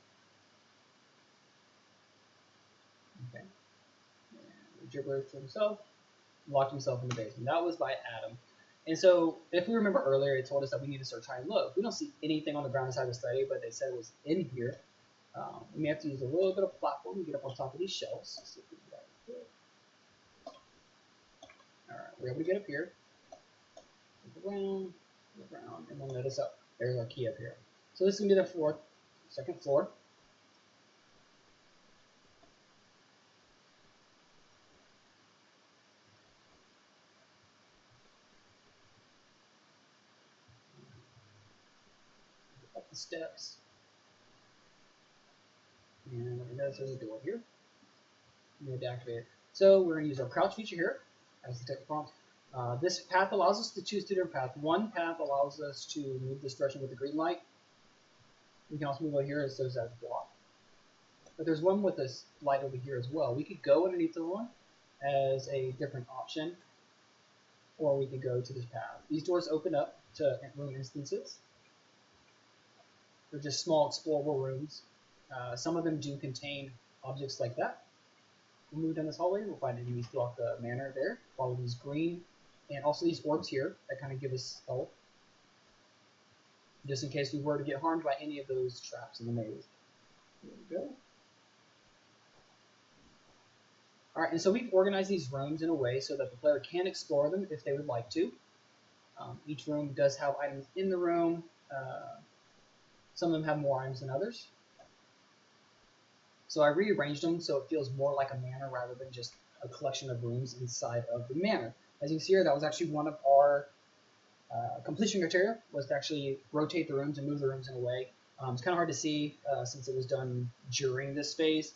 Okay. And gibberish to himself, locked himself in the basement. That was by Adam. And so, if we remember earlier, it told us that we need to search high and low. We don't see anything on the ground inside the study, but they said it was in here. We may have to use a little bit of platform to get up on top of these shelves. Let's see if we can get that. Alright, we're able to get up here. Look around, and we'll notice up. There's our key up here. So this is going to be the floor, second floor. Up the steps. And what we notice there's a door here. We need to activate it. So we're going to use our crouch feature here as the text prompt. This path allows us to choose two different paths. One path allows us to move this direction with the green light. We can also move over here as those as block. But there's one with this light over here as well. We could go underneath the one as a different option, or we could go to this path. These doors open up to room instances. They're just small explorable rooms. Some of them do contain objects like that. We'll move down this hallway. We'll find enemies throughout the manor there. Follow these green and also these orbs here that kind of give us help, just in case we were to get harmed by any of those traps in the maze. There we go. Alright, and so we've organized these rooms in a way so that the player can explore them if they would like to. Each room does have items in the room. Some of them have more items than others. So I rearranged them so it feels more like a manor rather than just a collection of rooms inside of the manor. As you can see here, that was actually one of our completion criteria, was to actually rotate the rooms and move the rooms in a way. It's kind of hard to see since it was done during this phase.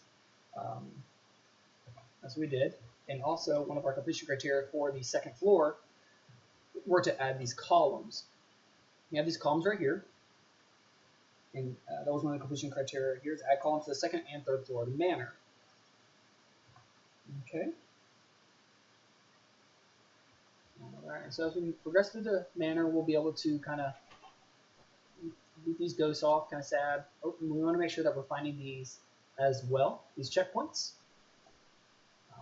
That's what we did. And also, one of our completion criteria for the second floor were to add these columns. We have these columns right here. And that was one of the completion criteria here, is add columns to the second and third floor of the manor. Okay. Alright, so as we progress through the manor, we'll be able to kind of leave these ghosts off, kind of sad. Oh, we want to make sure that we're finding these as well, these checkpoints.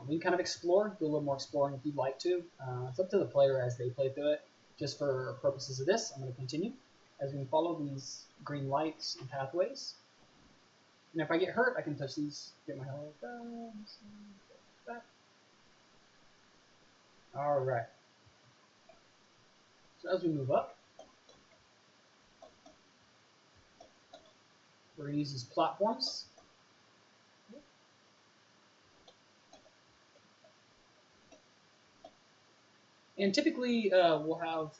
We can kind of explore, do a little more exploring if you'd like to. It's up to the player as they play through it. Just for purposes of this, I'm going to continue as we follow these green lights and pathways. And if I get hurt, I can touch these, get my health down. Alright. So as we move up, we're going to use these platforms. And typically, we'll have,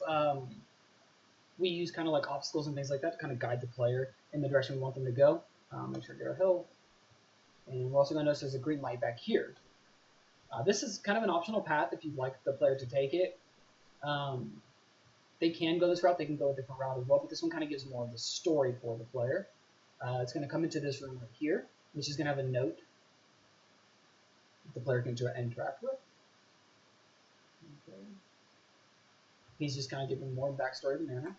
we use kind of like obstacles and things like that to kind of guide the player in the direction we want them to go. Make sure to get our health. And we're also going to notice there's a green light back here. This is kind of an optional path if you'd like the player to take it. They can go this route, they can go a different route as well, but this one kind of gives more of the story for the player. It's going to come into this room right here, which is going to have a note that the player can interact with. Okay. He's just kind of giving more backstory of the manor.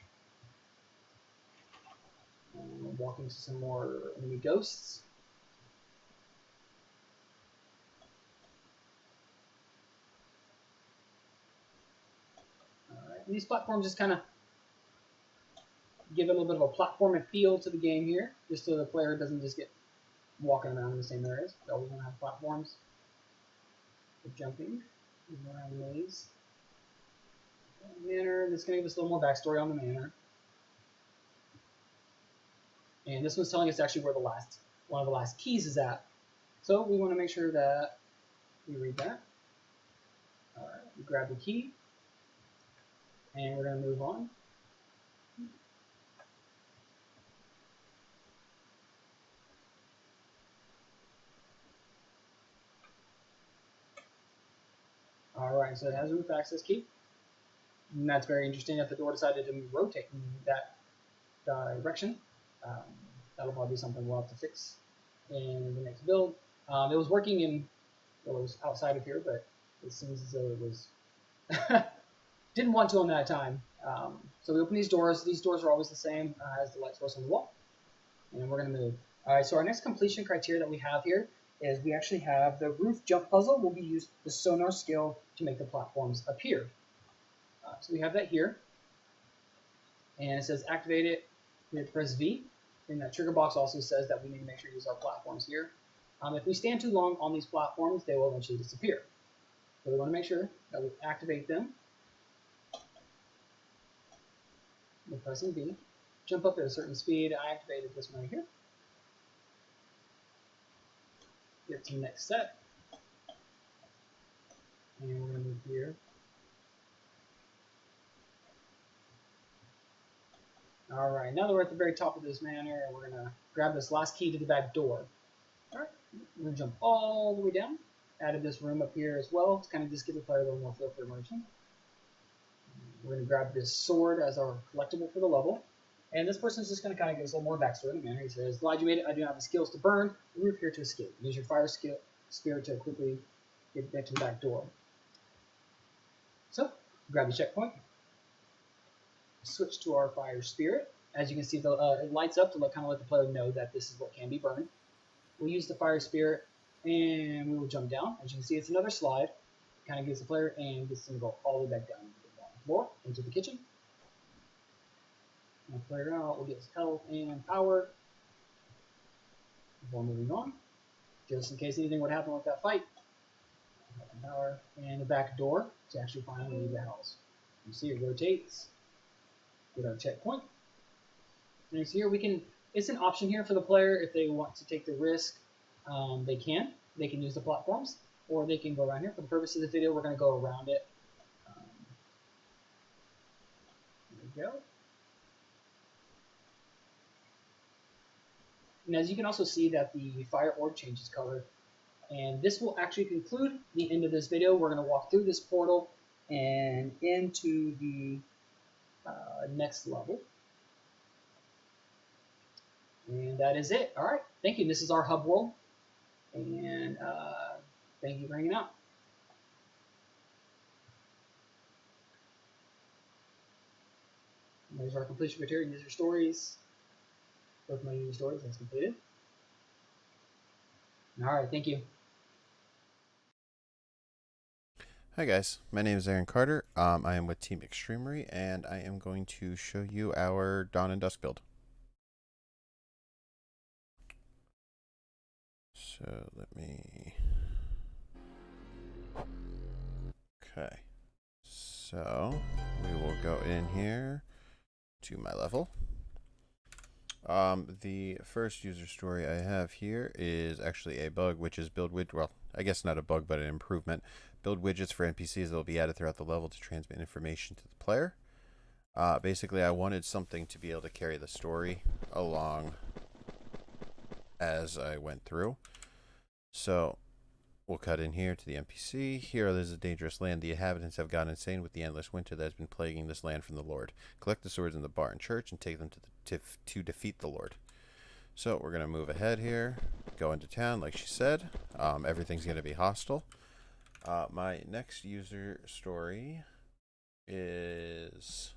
Walking to some more enemy ghosts. Alright, these platforms just kind of give a little bit of a platforming feel to the game here, just so the player doesn't just get walking around in the same areas. They always want to have platforms for jumping around the maze. Manor, that's going to give us a little more backstory on the manor. And this one's telling us actually where one of the last keys is at. So we want to make sure that we read that. Alright, we grab the key, and we're going to move on. Alright, so it has a roof access key. And that's very interesting that the door decided to rotate in that direction. That'll probably be something we'll have to fix in the next build. It was working it was outside of here, but it seems as though it was didn't want to on that time. So we open these doors. These doors are always the same as the light source on the wall. And we're going to move. All right, so our next completion criteria that we have here is we actually have the roof jump puzzle will be used the sonar skill to make the platforms appear. So we have that here. And it says activate it. We have to press V. And that trigger box also says that we need to make sure to use our platforms here. If we stand too long on these platforms, they will eventually disappear. So we want to make sure that we activate them. We're pressing V. Jump up at a certain speed. I activated this one right here. Get to the next set. And we're going to move here. Alright, now that we're at the very top of this manor, we're going to grab this last key to the back door. Alright, we're going to jump all the way down. Added this room up here as well to kind of just give the player a little more feel for immersion. We're going to grab this sword as our collectible for the level. And this person's just going to kind of give us a little more backstory in the manor. He says, glad you made it. I do not have the skills to burn. The roof here to escape. Use your fire spirit to quickly get back to the back door. So, grab the checkpoint. Switch to our fire spirit. As you can see, it lights up to kind of let the player know that this is what can be burned. We'll use the fire spirit, and we will jump down. As you can see, it's another slide. It kind of gives the player and gets them to go all the way back down to the floor, into the kitchen. And the player out will get his health and power before moving on, just in case anything would happen with that fight. Health and power, and the back door to actually finally leave the house. You see it rotates. With our checkpoint. And so here we can, it's an option here for the player if they want to take the risk. They can use the platforms, or they can go around here. For the purpose of the video, we're going to go around it. There we go. And as you can also see that the fire orb changes color. And this will actually conclude the end of this video. We're going to walk through this portal and into the next level. And that is it. All right. Thank you. This is our hub world. And thank you for hanging out. And there's our completion criteria, user stories. Both my user stories, that's completed. All right. Thank you. Hi guys, my name is Aaron Carter. I am with Team Xtremery, and I am going to show you our Dawn and Dusk build. So let me... Okay. So we will go in here to my level. The first user story I have here is actually a bug, which is build widget. Well, I guess not a bug, but an improvement. Build widgets for NPCs that will be added throughout the level to transmit information to the player. Basically, I wanted something to be able to carry the story along as I went through. So we'll cut in here to the NPC. Here is a dangerous land. The inhabitants have gone insane with the endless winter that has been plaguing this land from the Lord. Collect the swords in the bar and church and take them to defeat the Lord. So we're going to move ahead here, go into town like she said. Everything's going to be hostile. My next user story is...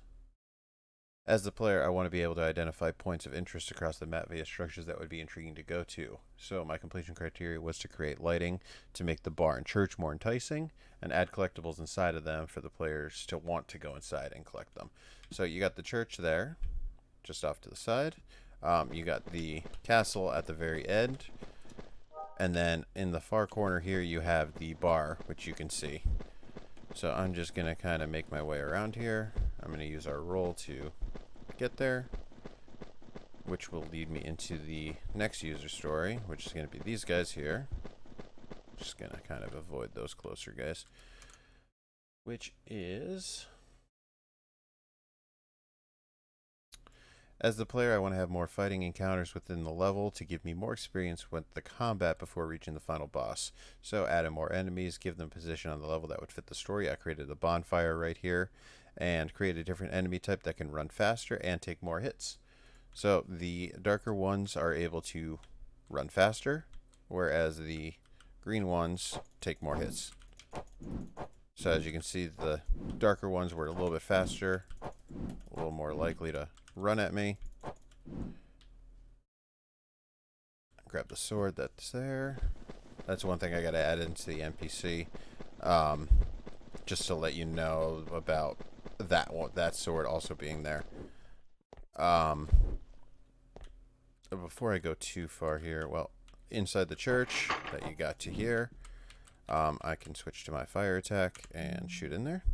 As the player, I want to be able to identify points of interest across the map via structures that would be intriguing to go to. So my completion criteria was to create lighting to make the bar and church more enticing and add collectibles inside of them for the players to want to go inside and collect them. So you got the church there, just off to the side. You got the castle at the very end. And then in the far corner here, you have the bar, which you can see. So I'm just going to kind of make my way around here. I'm going to use our roll to get there, which will lead me into the next user story, which is going to be these guys here. Just going to kind of avoid those closer guys, which is... As the player, I want to have more fighting encounters within the level to give me more experience with the combat before reaching the final boss. So add in more enemies, give them position on the level that would fit the story. I created a bonfire right here and create a different enemy type that can run faster and take more hits. So the darker ones are able to run faster, whereas the green ones take more hits. So as you can see, the darker ones were a little bit faster, a little more likely to run at me. Grab the sword that's there. That's one thing I gotta add into the NPC, just to let you know about that sword also being there. Before I go too far here, well, inside the church that you got to here, I can switch to my fire attack and shoot in there.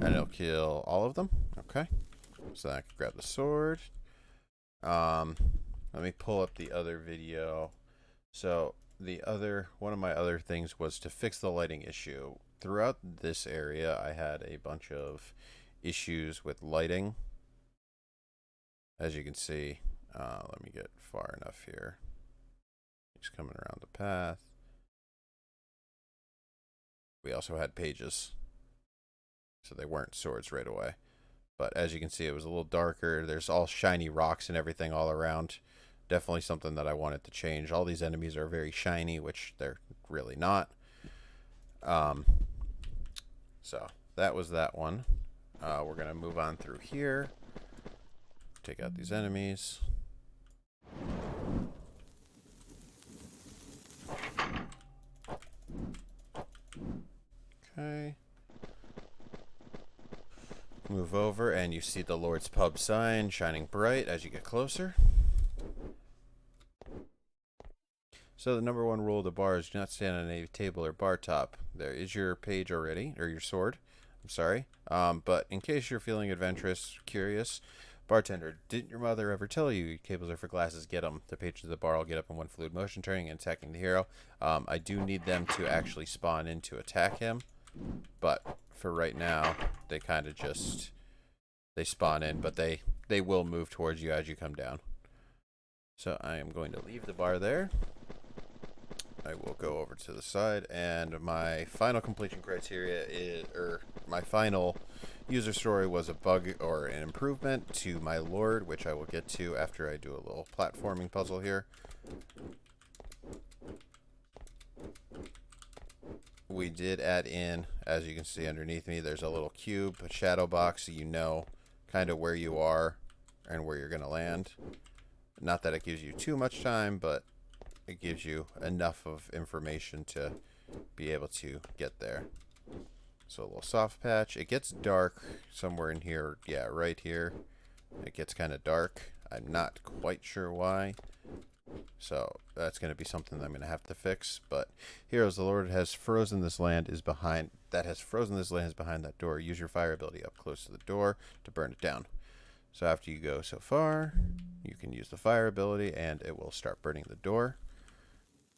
And it'll kill all of them. Okay. So I can grab the sword. Let me pull up the other video. So one of my other things was to fix the lighting issue. Throughout this area, I had a bunch of issues with lighting. As you can see, let me get far enough here. Just coming around the path. We also had pages, so they weren't swords right away. But as you can see, it was a little darker. There's all shiny rocks and everything all around. Definitely something that I wanted to change. All these enemies are very shiny, which they're really not. So that was that one. We're going to move on through here. Take out these enemies. Okay. Move over and you see the Lord's Pub sign shining bright as you get closer. So the number one rule of the bar is do not stand on a table or bar top. There is your page already, or your sword. I'm sorry. But in case you're feeling adventurous, curious, bartender, didn't your mother ever tell you tables are for glasses? Get them. The patrons of the bar will get up in one fluid motion, turning and attacking the hero. I do need them to actually spawn in to attack him, but for right now, they kind of just, they spawn in, but they will move towards you as you come down. So I am going to leave the bar there. I will go over to the side, and my final completion criteria is, or my final user story was a bug or an improvement to my Lord, which I will get to after I do a little platforming puzzle here. We did add in, as you can see underneath me, there's a little cube, a shadow box, so you know kind of where you are and where you're going to land. Not that it gives you too much time, but it gives you enough of information to be able to get there. So a little soft patch. It gets dark somewhere in here. Yeah, right here. It gets kind of dark. I'm not quite sure why. So that's going to be something that I'm going to have to fix. But heroes, the Lord has frozen this land is behind. That has frozen this land is behind that door. Use your fire ability up close to the door to burn it down. So after you go so far, you can use the fire ability and it will start burning the door.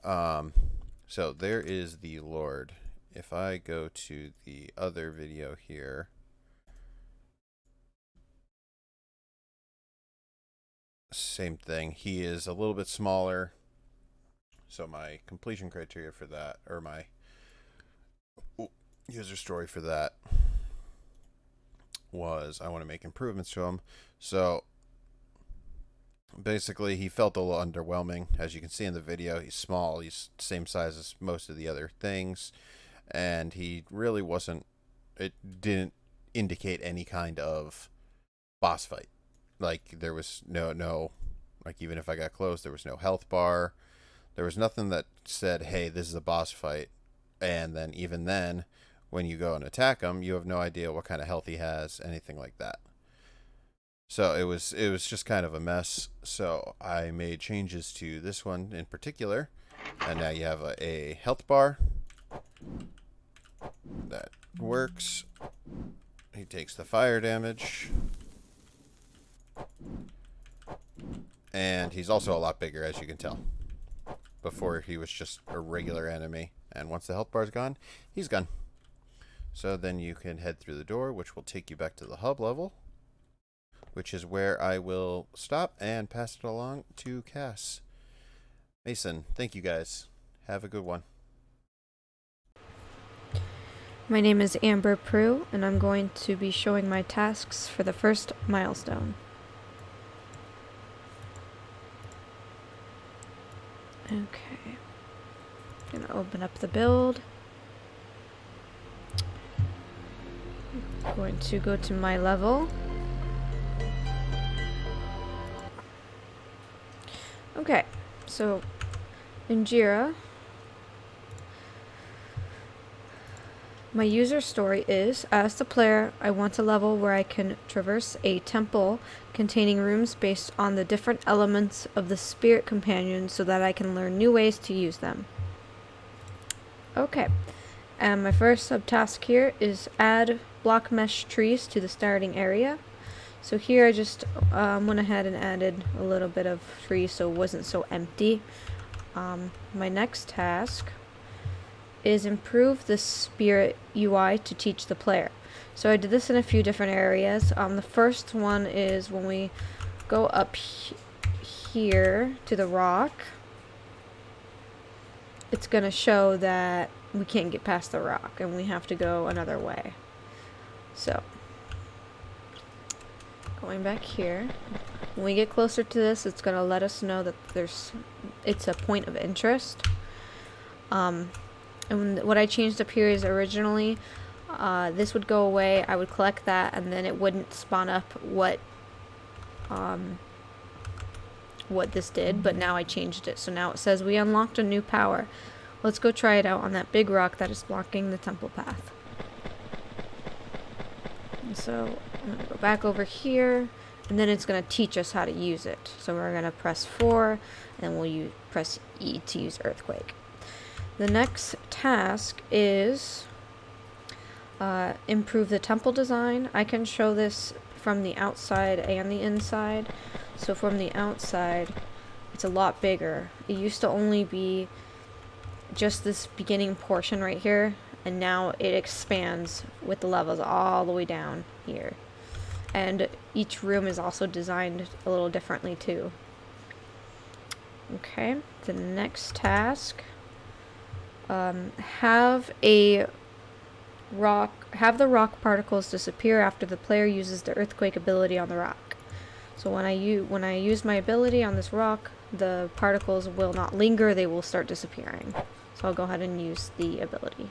So there is the Lord. If I go to the other video here, same thing. He is a little bit smaller. So my completion criteria for that, or my user story for that, was I want to make improvements to him. So basically, he felt a little underwhelming. As you can see in the video, he's small. He's the same size as most of the other things. And he really wasn't, it didn't indicate any kind of boss fight. Like, there was no, like, even if I got close, there was no health bar. There was nothing that said, hey, this is a boss fight. And then, even then, when you go and attack him, you have no idea what kind of health he has, anything like that. So it was just kind of a mess. So I made changes to this one in particular, and now you have a health bar that works. He takes the fire damage, and he's also a lot bigger, as you can tell. Before, he was just a regular enemy, and once the health bar's gone, he's gone. So then you can head through the door, which will take you back to the hub level, which is where I will stop and pass it along to Cass. Mason, thank you guys. Have a good one. My name is Amber Prue, and I'm going to be showing my tasks for the first milestone. Okay. I'm gonna open up the build. I'm going to go to my level. Okay, so in Jira, my user story is, as the player, I want a level where I can traverse a temple containing rooms based on the different elements of the spirit companion so that I can learn new ways to use them. Okay, and my first subtask here is add block mesh trees to the starting area. So here I just went ahead and added a little bit of trees so it wasn't so empty. My next task is improve the spirit UI to teach the player. So I did this in a few different areas. The first one is when we go up here to the rock, it's going to show that we can't get past the rock and we have to go another way. So going back here, when we get closer to this, it's going to let us know that it's a point of interest. And what I changed up here is originally this would go away, I would collect that, and then it wouldn't spawn up what this did, but now I changed it. So now it says we unlocked a new power. Let's go try it out on that big rock that is blocking the temple path. And so I'm going to go back over here, and then it's going to teach us how to use it. So we're going to press 4, and then we'll press E to use Earthquake. The next task is improve the temple design. I can show this from the outside and the inside. So from the outside, it's a lot bigger. It used to only be just this beginning portion right here, and now it expands with the levels all the way down here. And each room is also designed a little differently too. Okay, the next task. Have the rock particles disappear after the player uses the earthquake ability on the rock. So when I use my ability on this rock, the particles will not linger, they will start disappearing. So I'll go ahead and use the ability.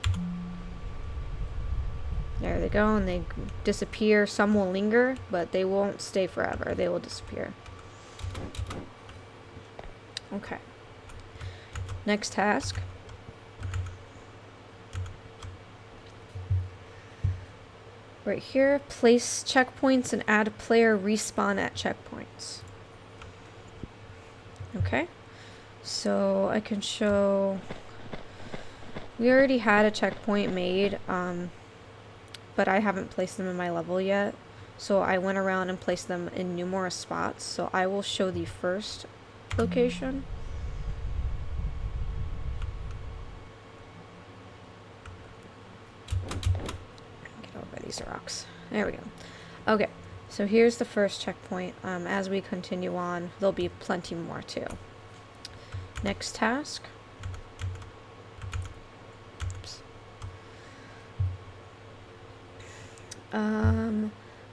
There they go, and they disappear. Some will linger, but they won't stay forever. They will disappear. Okay. Next task. Right here, place checkpoints and add player respawn at checkpoints. Okay, so I can show, we already had a checkpoint made, but I haven't placed them in my level yet. So I went around and placed them in numerous spots. So I will show the first location. These rocks. There we go. Okay, so here's the first checkpoint. As we continue on, there'll be plenty more too. Next task.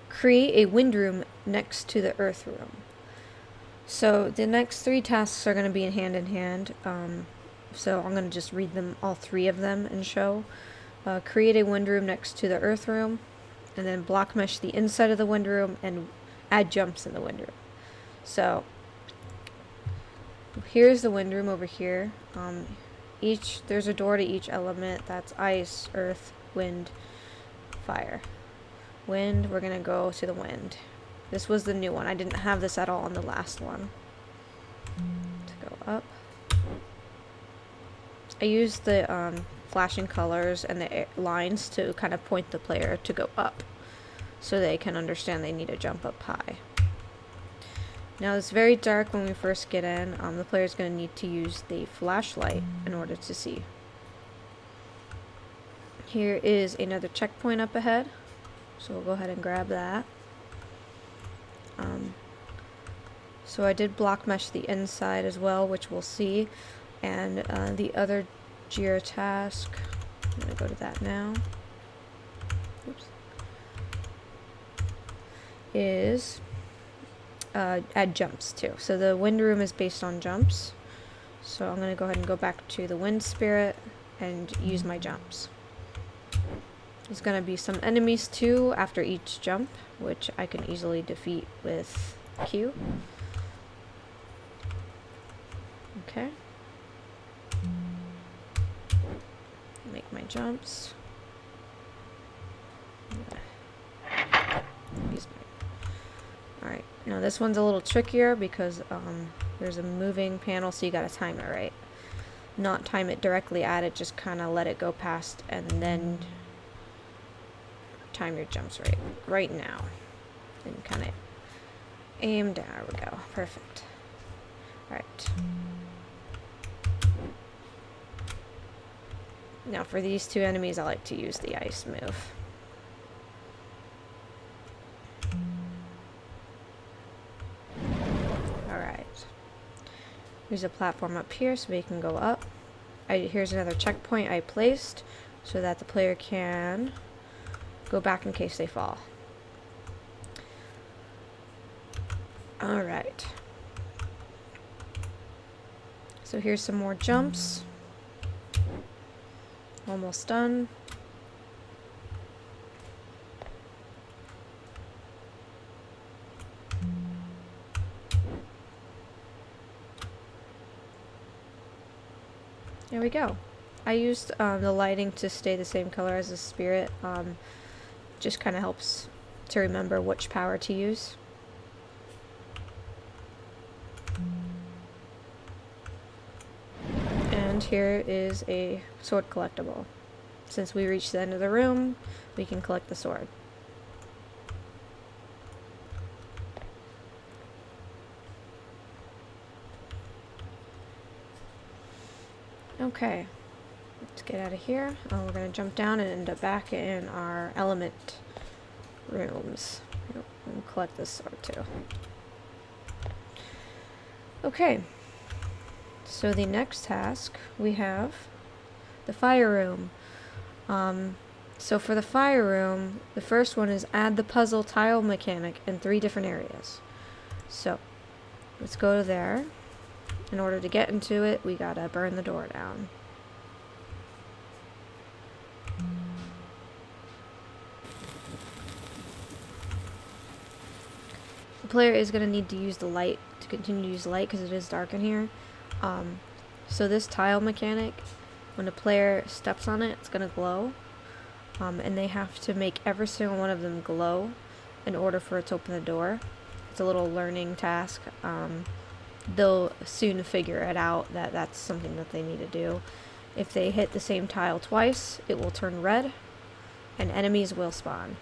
Create a wind room next to the earth room. So the next 3 tasks are going to be in hand. So I'm going to just read them, all 3 of them, and show. Create a wind room next to the earth room, and then block mesh the inside of the wind room and add jumps in the wind room. So here's the wind room over here. There's a door to each element. That's ice, earth, wind, fire. Wind, we're gonna go to the wind. This was the new one. I didn't have this at all on the last one. To go up. I used the flashing colors and the lines to kind of point the player to go up, so they can understand they need to jump up high. Now it's very dark when we first get in. The player's going to need to use the flashlight in order to see. Here is another checkpoint up ahead, so we'll go ahead and grab that. So I did block mesh the inside as well, which we'll see, and the other Jira task, I'm going to go to that now. Oops. Is add jumps too. So the wind room is based on jumps. So I'm going to go ahead and go back to the wind spirit and use my jumps. There's going to be some enemies too after each jump, which I can easily defeat with Q. Okay. Make my jumps. Alright, now this one's a little trickier because there's a moving panel, so you gotta time it right. Not time it directly at it, just kind of let it go past and then time your jumps right now. And kind of aim down. There we go. Perfect. Alright. Now for these 2 enemies, I like to use the ice move. There's a platform up here so we can go up. Here's another checkpoint I placed so that the player can go back in case they fall. Alright. So here's some more jumps. Almost done. There we go. I used the lighting to stay the same color as the spirit. Just kind of helps to remember which power to use. And here is a sword collectible. Since we reached the end of the room, we can collect the sword. Okay, let's get out of here. We're going to jump down and end up back in our element rooms. We'll collect this sword too. Okay, so the next task we have the fire room. So for the fire room, the first one is add the puzzle tile mechanic in 3 different areas. So let's go to there. In order to get into it, we gotta burn the door down. The player is gonna need to use the light to continue to use light because it is dark in here. So this tile mechanic, when a player steps on it, it's gonna glow. And they have to make every single one of them glow in order for it to open the door. It's a little learning task. They'll soon figure it out that that's something that they need to do. If they hit the same tile twice, it will turn red, and enemies will spawn.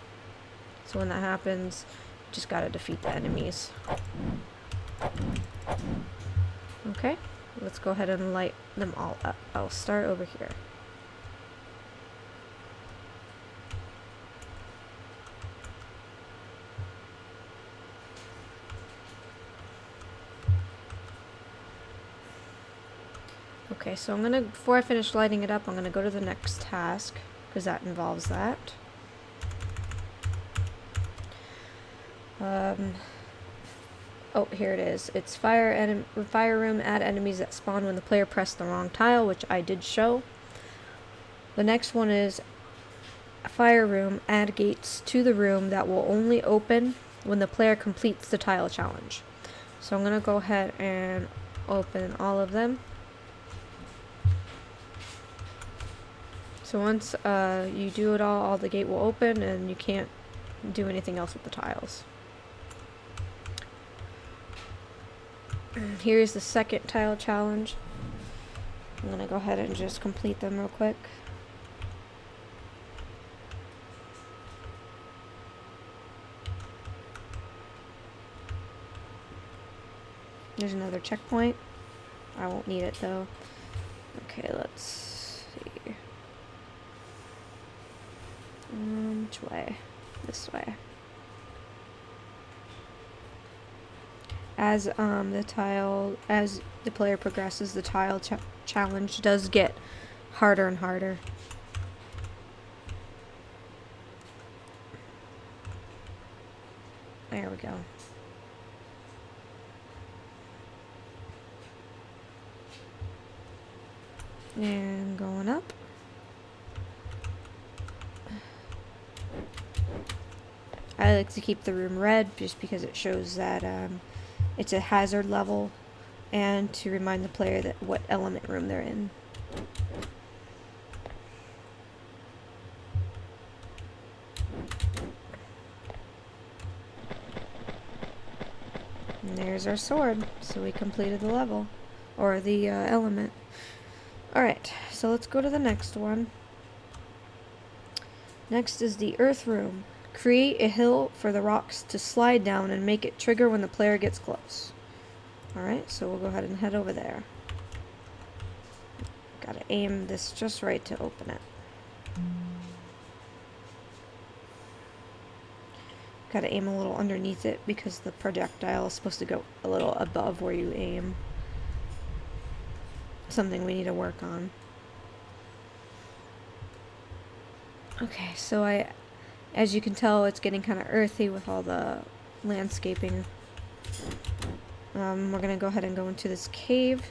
So when that happens, you just gotta defeat the enemies. Okay, let's go ahead and light them all up. I'll start over here. Okay, so before I finish lighting it up, I'm gonna go to the next task, because that involves that. Oh, here it is. It's fire room, add enemies that spawn when the player pressed the wrong tile, which I did show. The next one is fire room, add gates to the room that will only open when the player completes the tile challenge. So I'm going to go ahead and open all of them. So once you do it all the gate will open and you can't do anything else with the tiles. Here's the second tile challenge. I'm going to go ahead and just complete them real quick. There's another checkpoint. I won't need it though. Okay, let's see. Which way? This way. As the player progresses, the tile challenge does get harder and harder. There we go. And going up. I like to keep the room red just because it shows that it's a hazard level and to remind the player that what element room they're in. And there's our sword, so we completed the level, or the element. Alright, so let's go to the next one. Next is the earth room. Create a hill for the rocks to slide down and make it trigger when the player gets close. Alright, so we'll go ahead and head over there. Gotta aim this just right to open it. Gotta aim a little underneath it because the projectile is supposed to go a little above where you aim. Something we need to work on. Okay, so as you can tell, it's getting kind of earthy with all the landscaping. We're gonna go ahead and go into this cave.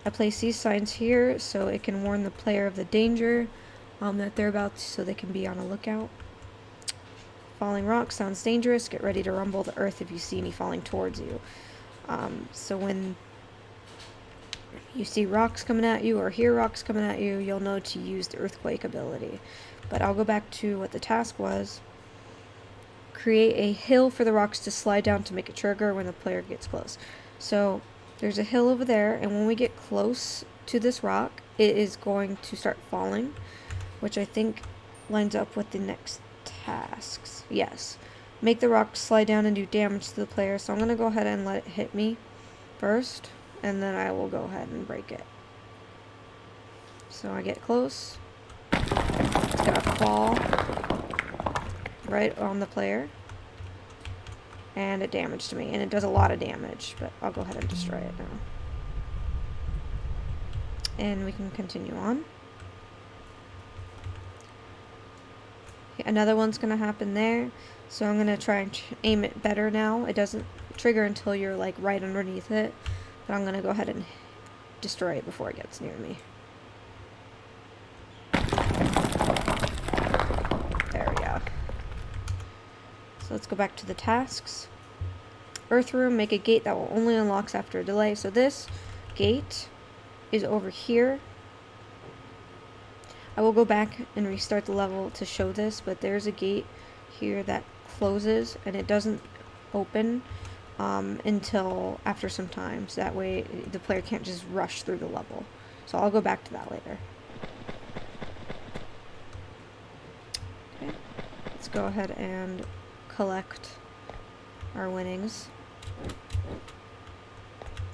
I place these signs here so it can warn the player of the danger that they're about to, so they can be on a lookout. Falling rocks sounds dangerous. Get ready to rumble the earth if you see any falling towards you. So when you see rocks coming at you or hear rocks coming at you, you'll know to use the earthquake ability. But I'll go back to what the task was. Create a hill for the rocks to slide down to make a trigger when the player gets close. So there's a hill over there, and when we get close to this rock, it is going to start falling, which I think lines up with the next tasks. Yes. Make the rock slide down and do damage to the player. So I'm going to go ahead and let it hit me first, and then I will go ahead and break it. So I get close. It's going to fall right on the player. And it damaged me. And it does a lot of damage, but I'll go ahead and destroy it now. And we can continue on. Another one's going to happen there. So I'm going to try and aim it better now. It doesn't trigger until you're like right underneath it. But I'm going to go ahead and destroy it before it gets near me. There we go. So let's go back to the tasks. Earth room, make a gate that will only unlock after a delay. So this gate is over here. I will go back and restart the level to show this, but there's a gate here that closes and it doesn't open until after some time, so that way the player can't just rush through the level. So I'll go back to that later. Okay, let's go ahead and collect our winnings.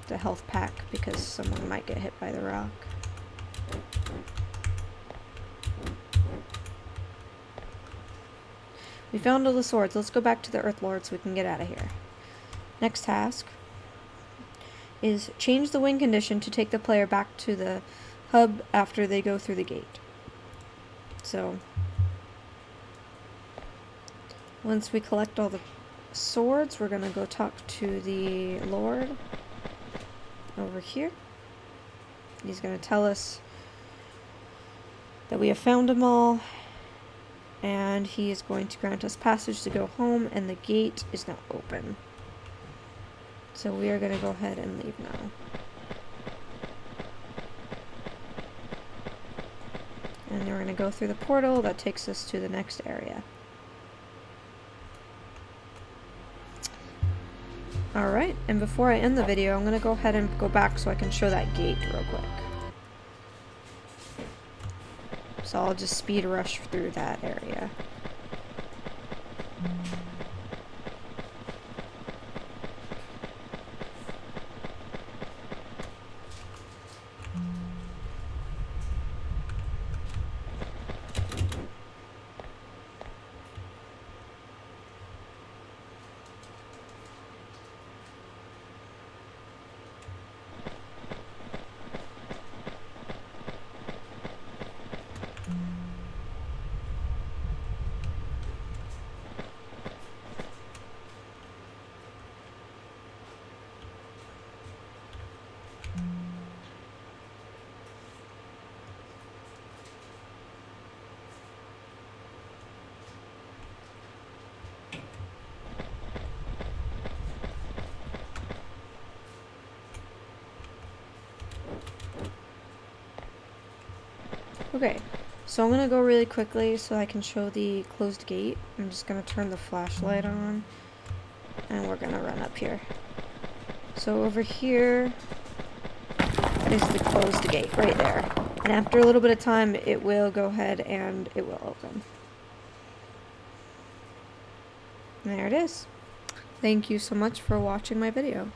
The health pack, because someone might get hit by the rock. We found all the swords. Let's go back to the Earth Lord so we can get out of here. Next task is change the win condition to take the player back to the hub after they go through the gate. So once we collect all the swords, we're gonna go talk to the Lord over here. He's gonna tell us that we have found them all, and he is going to grant us passage to go home, and the gate is now open. So we are gonna go ahead and leave now. And we're gonna go through the portal that takes us to the next area. Alright, and before I end the video, I'm going to go ahead and go back so I can show that gate real quick. So I'll just speed rush through that area. Okay, so I'm going to go really quickly so I can show the closed gate. I'm just going to turn the flashlight on, and we're going to run up here. So over here is the closed gate right there. And after a little bit of time, it will go ahead and it will open. And there it is. Thank you so much for watching my video.